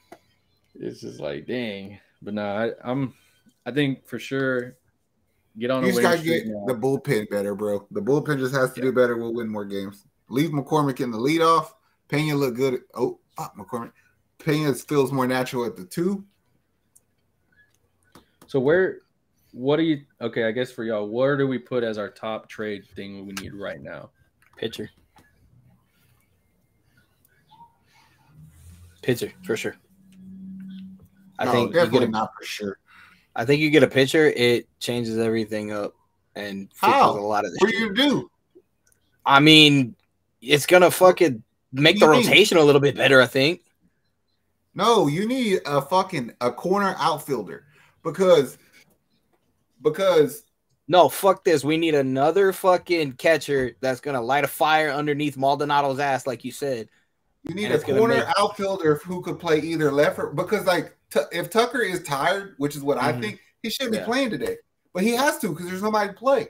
It's just like, dang. But no, I think for sure, get on. You just gotta get the bullpen better, bro. The bullpen just has to do better. We'll win more games. Leave McCormick in the leadoff. Pena look good. McCormick. Pena feels more natural at the 2. So what do you, okay, I guess for y'all, where do we put as our top trade thing we need right now? Pitcher, for sure. I think definitely not for sure. I think you get a pitcher, it changes everything up and fixes a lot of the shit. What do you do? I mean, it's going to fucking make the rotation a little bit better, I think. No, you need a corner outfielder. Because no, fuck this. We need another fucking catcher that's gonna light a fire underneath Maldonado's ass, like you said. You need a corner outfielder who could play either left or, because like if Tucker is tired, which is what I think, he shouldn't be playing today. But he has to because there's nobody to play.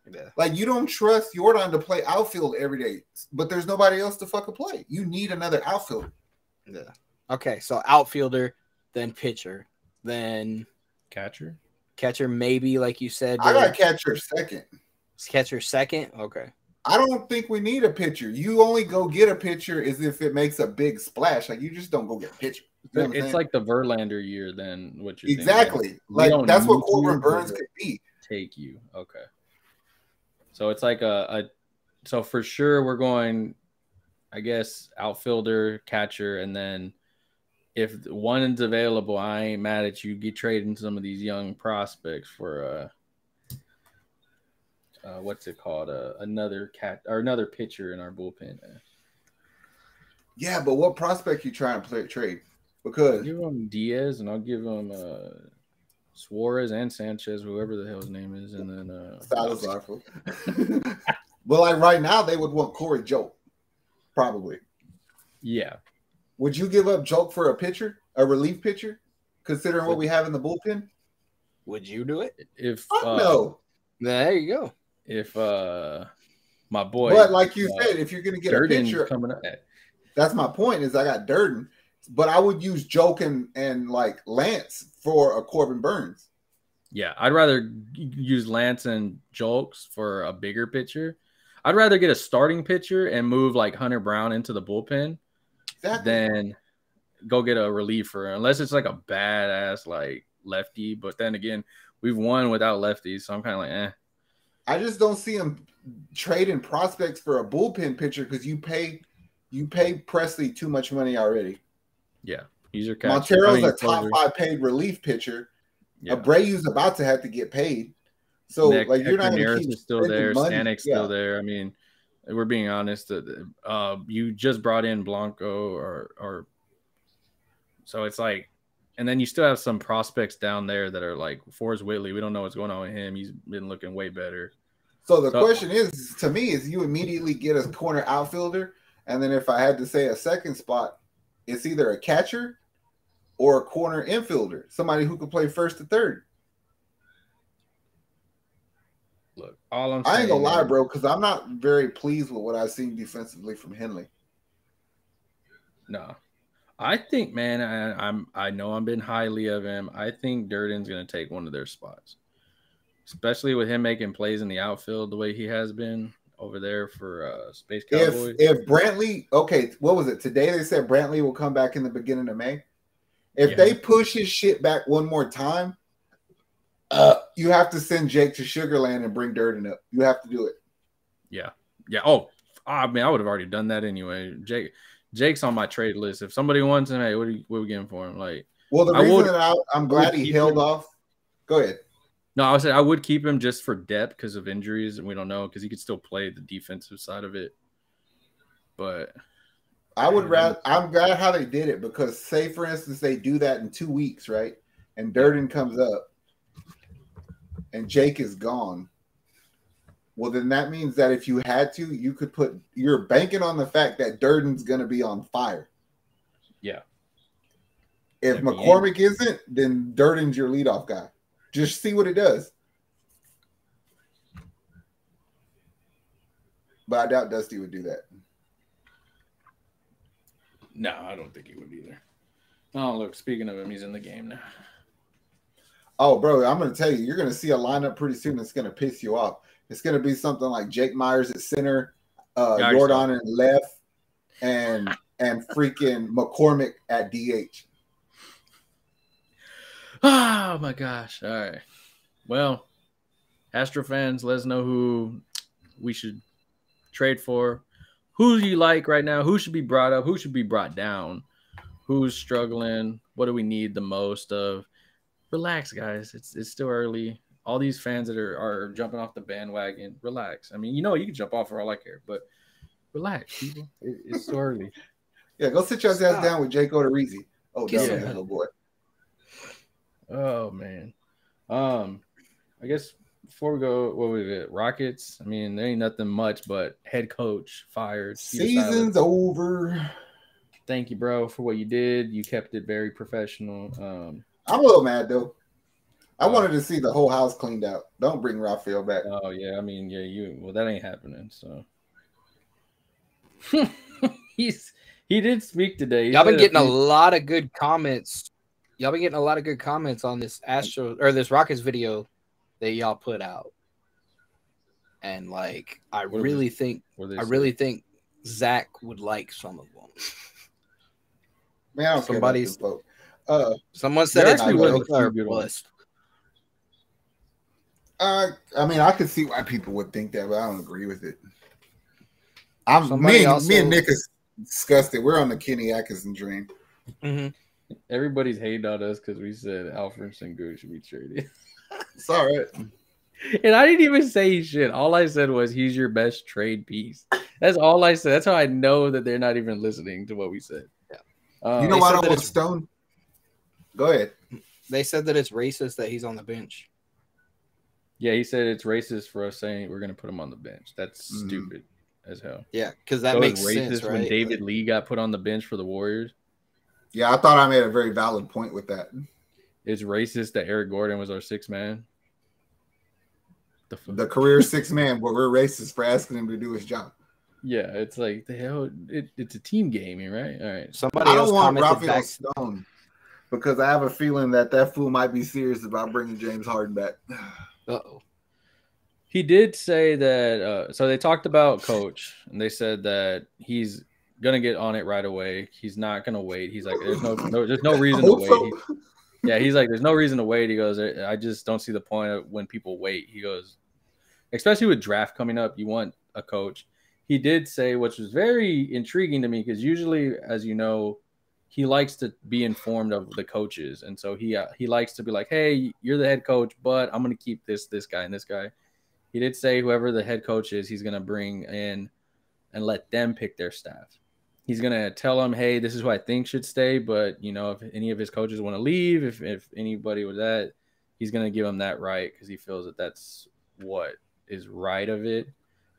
Yeah. Like you don't trust Jordan to play outfield every day, but there's nobody else to fucking play. You need another outfielder. Yeah. Okay, so outfielder, then pitcher, then catcher maybe, like you said. I got catcher second. Catcher second? Okay. I don't think we need a pitcher. You only go get a pitcher as if it makes a big splash. Like you just don't go get a pitcher. You know it's like the Verlander year then, what you're exactly. Like that's what Corbin Burns could be. Take you. Okay. So it's like so for sure we're going, I guess, outfielder, catcher, and then if one is available, I ain't mad at you. Get trading some of these young prospects for what's it called? Another pitcher in our bullpen. Yeah, but what prospect you trying to trade? Because I'll give him Diaz, and I'll give him Suarez and Sanchez, whoever the hell his name is, and then Salazar. Well, like right now, they would want Corey Joke, probably. Yeah. Would you give up Joke for a pitcher, a relief pitcher, considering what we have in the bullpen? Would you do it? If no. There you go. If my boy, but like you said, if you're gonna get Durden a pitcher coming up, that's my point. Is I got Durden, but I would use Joke and like Lance for a Corbin Burns. Yeah, I'd rather use Lance and Jolks for a bigger pitcher. I'd rather get a starting pitcher and move like Hunter Brown into the bullpen. Then go get a reliever, unless it's like a badass like lefty. But then again, we've won without lefties, so I'm kind of like, eh. I just don't see him trading prospects for a bullpen pitcher because you pay Presley too much money already. Yeah, he's your catcher. Montero's a top 5 paid relief pitcher. Yeah. Abreu's about to have to get paid, so like you're not going to keep still there. Stanek's still there. I mean. We're being honest. You just brought in Blanco, or so it's like, and then you still have some prospects down there that are like Forrest Whitley. We don't know what's going on with him. He's been looking way better. So the question is, to me, is you immediately get a corner outfielder, and then if I had to say a second spot, it's either a catcher or a corner infielder, somebody who could play first to third. Look, all I'm saying, I ain't gonna lie, bro, because I'm not very pleased with what I've seen defensively from Henley. No, I think, man, I know I'm been highly of him. I think Durden's gonna take one of their spots, especially with him making plays in the outfield the way he has been over there for Space Cowboys. If Brantley, okay, what was it today? They said Brantley will come back in the beginning of May. If they push his shit back one more time. You have to send Jake to Sugarland and bring Durden up. You have to do it. Yeah. Oh, I mean, I would have already done that anyway. Jake's on my trade list. If somebody wants him, hey, what are we getting for him? Like, well, the reason that I'm glad he held off. Go ahead. No, I would say I would keep him just for depth because of injuries, and we don't know because he could still play the defensive side of it. But I would rather. I'm glad how they did it because, say, for instance, they do that in 2 weeks, right? And Durden comes up, and Jake is gone. Well, then that means that if you had to, you could put. You're banking on the fact that Durden's going to be on fire. Yeah. If McCormick isn't, then Durden's your leadoff guy. Just see what it does. But I doubt Dusty would do that. No, I don't think he would either. Oh, look, speaking of him, he's in the game now. Oh, bro, I'm going to tell you, you're going to see a lineup pretty soon that's going to piss you off. It's going to be something like Jake Myers at center, Jordan in left, and freaking McCormick at DH. Oh, my gosh. All right. Well, Astro fans, let us know who we should trade for. Who do you like right now? Who should be brought up? Who should be brought down? Who's struggling? What do we need the most of? Relax, guys. It's still early. All these fans that are jumping off the bandwagon, relax. I mean, you can jump off for all I care, but relax, people. It's still early. Yeah, go sit your ass down with Jake Odorizzi. Oh, yeah, little boy. Oh man. I guess before we go, what was it? Rockets. I mean, there ain't nothing much, but head coach fired. Season's over. Thank you, bro, for what you did. You kept it very professional. I'm a little mad though. I wanted to see the whole house cleaned out. Don't bring Raphael back. Oh yeah, I mean, well, that ain't happening. So he did speak today. Y'all been getting a lot of good comments. Y'all been getting a lot of good comments on this this Rockets video that y'all put out. And like, I really think Zach would like some of them. Man, I don't care about this vote. Someone said it's blessed. I mean, I could see why people would think that, but I don't agree with it. Me and Nick is disgusted. We're on the Kenny Atkinson train. Mm-hmm. Everybody's hating on us because we said Alfred Sengun should be traded. It's all right. And I didn't even say shit. All I said was he's your best trade piece. That's all I said. That's how I know that they're not even listening to what we said. Yeah. You know why I was stoned? Go ahead. They said that it's racist that he's on the bench. Yeah, he said it's racist for us saying we're going to put him on the bench. That's stupid as hell. Yeah, because that makes sense, right? When David Lee got put on the bench for the Warriors. Yeah, I thought I made a very valid point with that. It's racist that Eric Gordon was our sixth man. The career sixth man, but we're racist for asking him to do his job. Yeah, it's like the hell. It's a team gaming, right? All right. Somebody else want Raphael Stone because I have a feeling that fool might be serious about bringing James Harden back. Uh-oh. He did say that. So they talked about coach, and they said that he's gonna get on it right away. He's not gonna wait. He's like, there's no reason to wait. He's like, there's no reason to wait. He goes, I just don't see the point of when people wait. He goes, especially with draft coming up, you want a coach. He did say, which was very intriguing to me, because usually, as you know, he likes to be informed of the coaches, and so he likes to be like, hey, you're the head coach, but I'm gonna keep this guy and this guy. He did say whoever the head coach is, he's gonna bring in and let them pick their staff. He's going to tell them, hey, this is who I think should stay. But, if any of his coaches want to leave, if anybody was that, he's going to give them that right because he feels that that's what is right of it.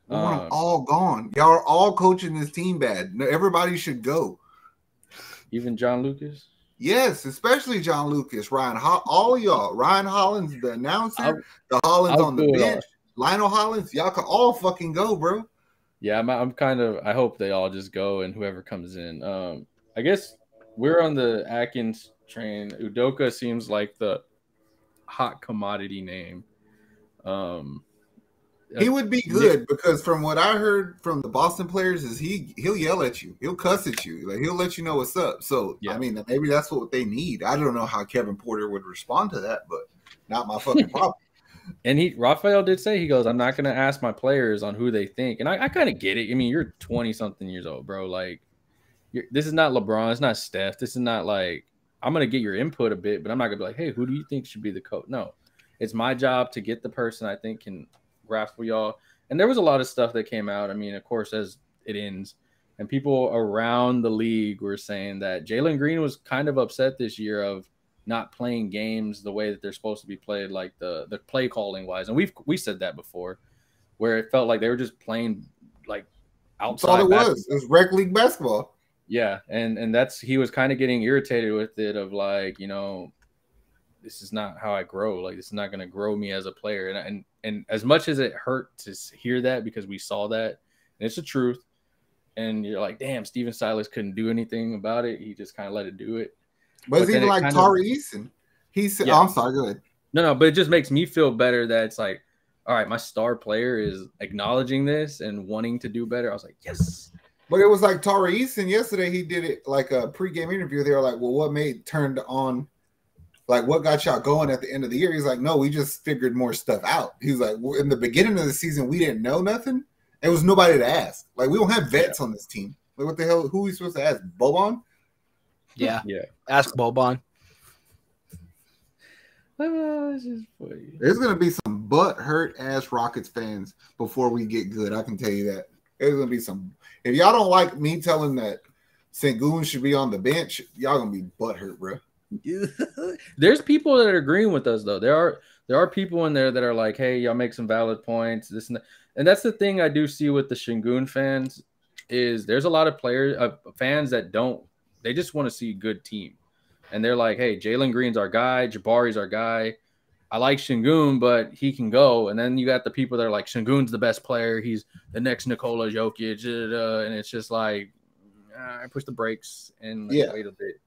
We want them all gone. Y'all are all coaching this team bad. Everybody should go. Even John Lucas? Yes, especially John Lucas, all y'all. Ryan Hollins, the announcer, the Hollins on the bench, Lionel Hollins. Y'all can all fucking go, bro. Yeah, I hope they all just go and whoever comes in. I guess we're on the Atkins train. Udoka seems like the hot commodity name. He would be good because from what I heard from the Boston players is he'll yell at you. He'll cuss at you. Like he'll let you know what's up. So, yeah. I mean, maybe that's what they need. I don't know how Kevin Porter would respond to that, but not my fucking problem. And Raphael did say, he goes, I'm not going to ask my players on who they think. And I kind of get it. I mean, you're 20-something years old, bro. Like, this is not LeBron. It's not Steph. This is not like I'm going to get your input a bit, but I'm not going to be like, hey, who do you think should be the coach? No, it's my job to get the person I think can grasp for y'all. And there was a lot of stuff that came out. I mean, of course, as it ends, and people around the league were saying that Jalen Green was kind of upset this year of not playing games the way that they're supposed to be played, like the play calling wise. And we said that before, where it felt like they were just playing like outside. That's all it was. It was rec league basketball. Yeah, and that's he was kind of getting irritated with it of like, you know, this is not how I grow. Like this is not going to grow me as a player. And as much as it hurt to hear that because we saw that, and it's the truth. And you're like, damn, Steven Silas couldn't do anything about it. He just kind of let it do it. But it's even like Tari Eason. He said, I'm sorry, go ahead. No, but it just makes me feel better that it's like, all right, my star player is acknowledging this and wanting to do better. I was like, yes. But it was like Tari Eason yesterday. He did it like a pregame interview. They were like, well, what turned on, like what got y'all going at the end of the year? He's like, no, we just figured more stuff out. He's like, well, in the beginning of the season, we didn't know nothing. There was nobody to ask. Like, we don't have vets on this team. Like, what the hell? Who are we supposed to ask? Boban? Yeah. Ask Boban. There's going to be some butt-hurt-ass Rockets fans before we get good. I can tell you that. There's going to be some. If y'all don't like me telling that Sengun should be on the bench, y'all going to be butt-hurt, bro. There's people that are agreeing with us, though. There are people in there that are like, hey, y'all make some valid points, this and that. And that's the thing I do see with the Sengun fans is there's a lot of fans that they just want to see a good team. And they're like, hey, Jalen Green's our guy. Jabari's our guy. I like Sengun, but he can go. And then you got the people that are like, Sengun's the best player. He's the next Nikola Jokic. And it's just like, I push the brakes and wait a bit.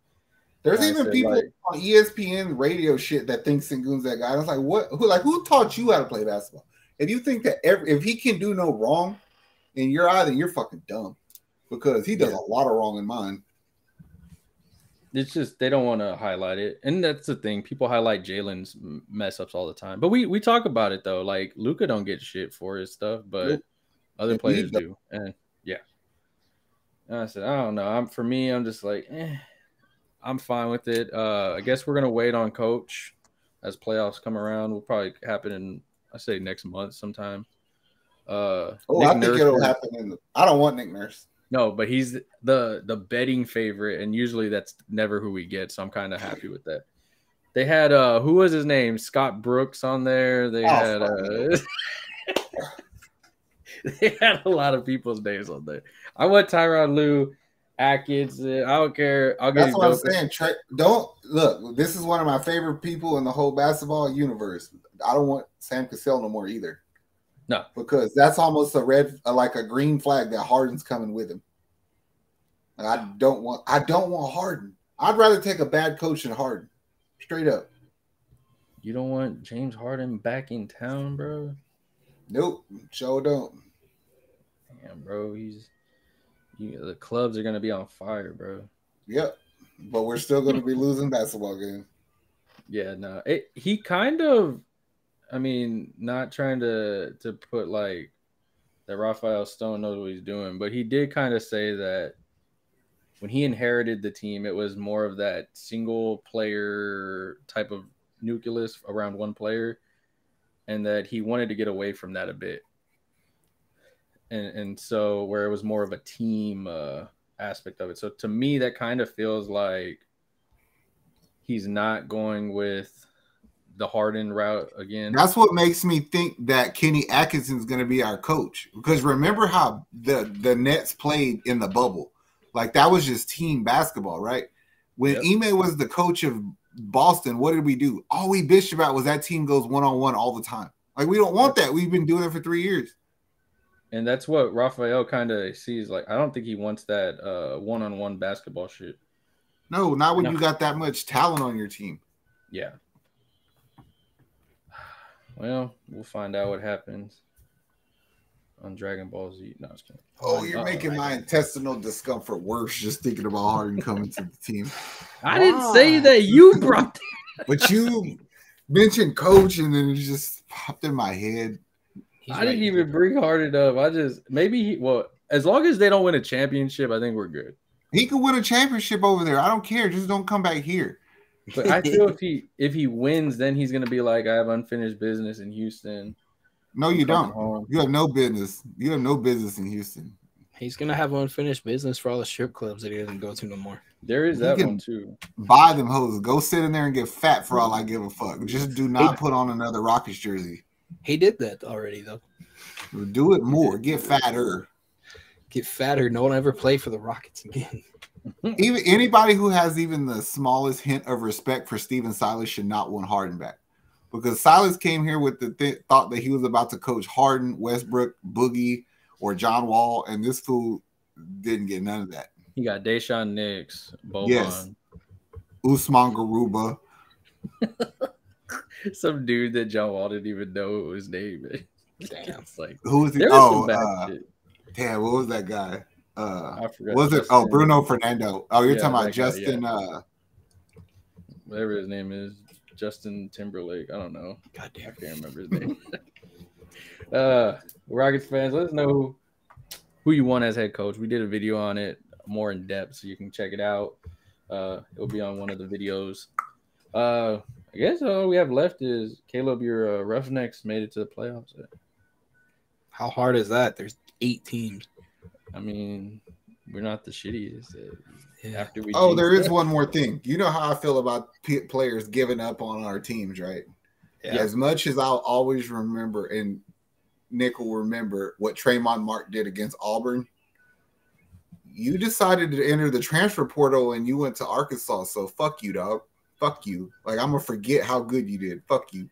There's even people on ESPN radio shit that think Sengun's that guy. I was like, what? Who taught you how to play basketball? If you think that if he can do no wrong in your eye, then you're fucking dumb because he does a lot of wrong in mine. It's just they don't want to highlight it. And that's the thing. People highlight Jalen's mess ups all the time. But we talk about it, though. Like, Luka don't get shit for his stuff, but other players do. And, and I said, I don't know. For me, I'm just like, I'm fine with it. I guess we're going to wait on Coach as playoffs come around. Will probably happen in, I say next month sometime. I think it'll happen. I don't want Nick Nurse. No, but he's the betting favorite, and usually that's never who we get. So I'm kind of happy with that. They had who was his name? Scott Brooks on there. They had they had a lot of people's names on there. I want Tyronn Lue, Atkins. I don't care. That's what I'm saying. Don't look. This is one of my favorite people in the whole basketball universe. I don't want Sam Cassell no more either. No, because that's almost like a green flag that Harden's coming with him. And I don't want Harden. I'd rather take a bad coach than Harden. Straight up. You don't want James Harden back in town, bro? Nope, sure don't. Damn, bro, the clubs are gonna be on fire, bro. Yep, but we're still gonna be losing basketball games. Yeah, no, he kind of. I mean, not trying to put like that Raphael Stone knows what he's doing, but he did kind of say that when he inherited the team, it was more of that single player type of nucleus around one player, and that he wanted to get away from that a bit. And so where it was more of a team aspect of it. So to me, that kind of feels like he's not going with the Harden route again. That's what makes me think that Kenny Atkinson is going to be our coach. Because remember how the Nets played in the bubble. Like, that was just team basketball, right? When Ime was the coach of Boston, what did we do? All we bitched about was that team goes one-on-one all the time. Like, we don't want that. We've been doing it for 3 years. And that's what Raphael kind of sees. Like, I don't think he wants that one-on-one basketball shit. No, not when you got that much talent on your team. Yeah. Well, we'll find out what happens on Dragon Ball Z. No, I was kidding. Oh, you're making my intestinal discomfort worse just thinking about Harden coming to the team. I didn't say that. You brought that. But you mentioned coach, and then it just popped in my head. I didn't even bring Harden up. As long as they don't win a championship, I think we're good. He could win a championship over there. I don't care. Just don't come back here. But I feel if he wins, then he's gonna be like, I have unfinished business in Houston. No, you don't. Home. You have no business. You have no business in Houston. He's gonna have unfinished business for all the strip clubs that he doesn't go to no more. There is that one too. Buy them hoes. Go sit in there and get fat for all I give a fuck. Just do not put on another Rockets jersey. He did that already though. Do it more. Get fatter. Get fatter. No one ever play for the Rockets again. Even anybody who has even the smallest hint of respect for Steven Silas should not want Harden back, because Silas came here with the thought that he was about to coach Harden, Westbrook, Boogie, or John Wall, and this fool didn't get none of that. He got Deshaun Nix, Boban. Yes, Usman Garuba. Some dude that John Wall didn't even know his name. Damn, it's like who was he? Damn, what was that guy? I forgot. Was it? Oh, Bruno Fernando. Oh, you're talking about Justin. Whatever his name is, Justin Timberlake. I don't know. Goddamn, I can't remember his name. Rockets fans, let us know who you want as head coach. We did a video on it more in depth, so you can check it out. It'll be on one of the videos. I guess all we have left is Caleb. Your Roughnecks made it to the playoffs. How hard is that? There's 8 teams. I mean, we're not the shittiest. After we there is one more thing. You know how I feel about players giving up on our teams, right? Yeah. As much as I'll always remember, and Nick will remember what Trayvon Mark did against Auburn, you decided to enter the transfer portal and you went to Arkansas. So fuck you, dog. Fuck you. Like, I'm going to forget how good you did. Fuck you.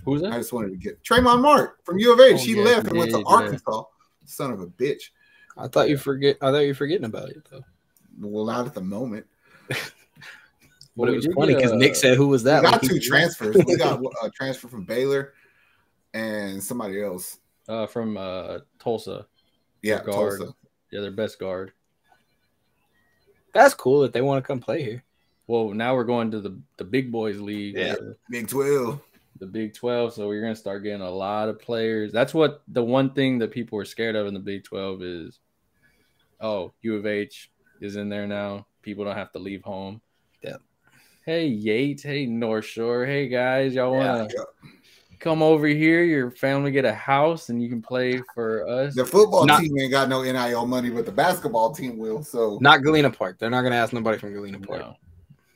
Who's that? I just wanted to get Trayvon Mark from U of H. He left and went to Arkansas. Son of a bitch. I thought you were forgetting about it though. Well, not at the moment. But it was funny because Nick said, "Who was that?" We got 2 transfers. We got a transfer from Baylor and somebody else from Tulsa. Yeah, guard. Tulsa. Yeah, their best guard. That's cool that they want to come play here. Well, now we're going to the Big Boys League. Yeah, Big 12. The Big 12, so we're going to start getting a lot of players. That's what the one thing that people were scared of in the Big 12 is, U of H is in there now. People don't have to leave home. Yeah. Hey, Yates. Hey, North Shore. Hey, guys. Y'all want to come over here? Your family get a house, and you can play for us. The football team ain't got no NIL money, but the basketball team will. So not Galena Park. They're not going to ask nobody from Galena Park. No.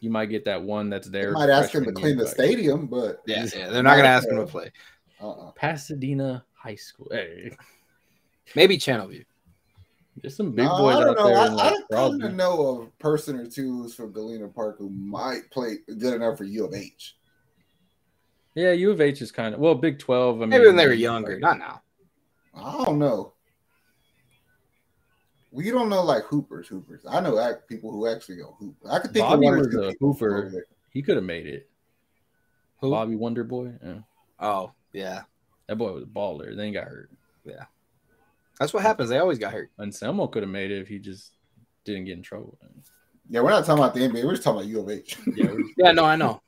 You might get that one that's there. They might ask him to clean the stadium, but yeah, they're not going to ask him to play. Pasadena High School. Hey, maybe Channelview. There's some big boys out there. I kind of know a person or two who's from Galena Park who might play good enough for U of H. Yeah, U of H is kind of Big 12. I mean, maybe when they were younger, not now. I don't know. Well, you don't know like hoopers. I know people who actually go hoop. I could think Bobby of one was a hooper. He could have made it. Who? Bobby Wonderboy. Yeah. Oh yeah, that boy was a baller. Then he got hurt. Yeah, that's what happens. They always got hurt. Anselmo could have made it if he just didn't get in trouble. Yeah, we're not talking about the NBA. We're just talking about U of H. Yeah, no, I know.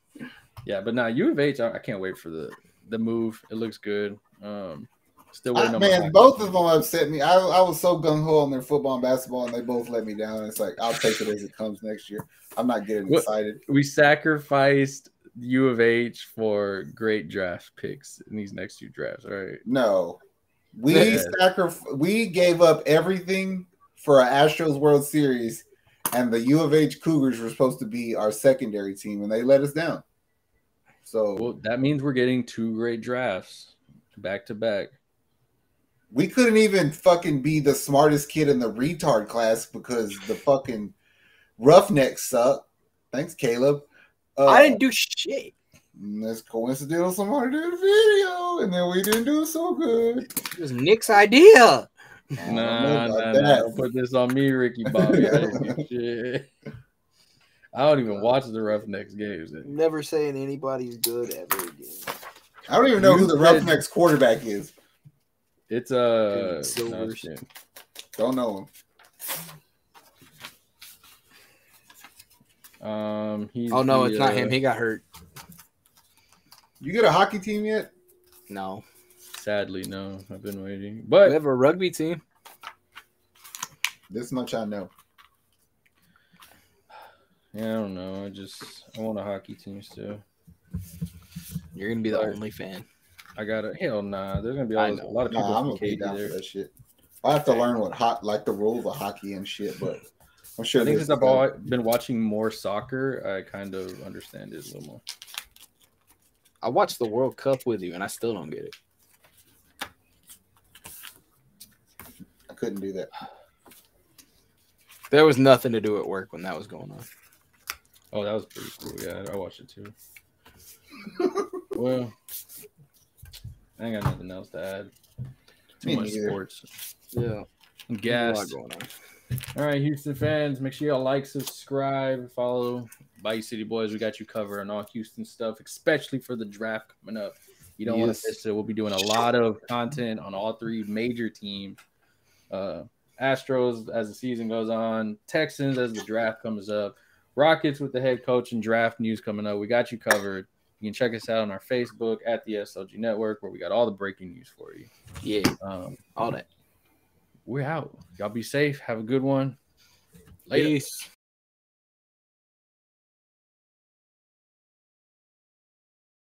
Yeah, but now U of H, I can't wait for the move. It looks good. Still waiting on man, both of them upset me. I was so gung-ho on their football and basketball, and they both let me down. It's like, I'll take it as it comes next year. I'm not getting excited. We sacrificed U of H for great draft picks in these next 2 drafts, right? No. We gave up everything for our Astros World Series, and the U of H Cougars were supposed to be our secondary team, and they let us down. So that means we're getting 2 great drafts back to back. We couldn't even fucking be the smartest kid in the retard class because the fucking Roughnecks suck. Thanks, Caleb. I didn't do shit. That's coincidental. Somebody did a video, and then we didn't do so good. It was Nick's idea. Nah. Don't put this on me, Ricky Bobby. I didn't do shit. I don't even watch the Roughnecks games. Never saying anybody's good ever again. I don't even know who the Roughnecks quarterback is. It's Silvers. Don't know him. It's not him. He got hurt. You get a hockey team yet? No. Sadly, no. I've been waiting. But we have a rugby team. This much I know. Yeah, I don't know. I want a hockey team still. You're gonna be the only fan. I gotta hell nah. There's gonna be a lot of people. I'm gonna be down for that shit. I have to learn like the rules of hockey and shit, but I'm sure. I think since I've been watching more soccer, I kind of understand it a little more. I watched the World Cup with you, and I still don't get it. I couldn't do that. There was nothing to do at work when that was going on. Oh, that was pretty cool. Yeah, I watched it too. Well, I ain't got nothing else to add. Too much sports. Yeah. I'm gassed. Going on. All right, Houston fans, make sure y'all like, subscribe, follow Bayou City Boys. We got you covered on all Houston stuff, especially for the draft coming up. You don't want to miss it. We'll be doing a lot of content on all three major teams. Astros as the season goes on, Texans as the draft comes up, Rockets with the head coach and draft news coming up. We got you covered. You can check us out on our Facebook at the SLG Network, where we got all the breaking news for you. Yeah, all that. We're out. Y'all be safe. Have a good one. Peace.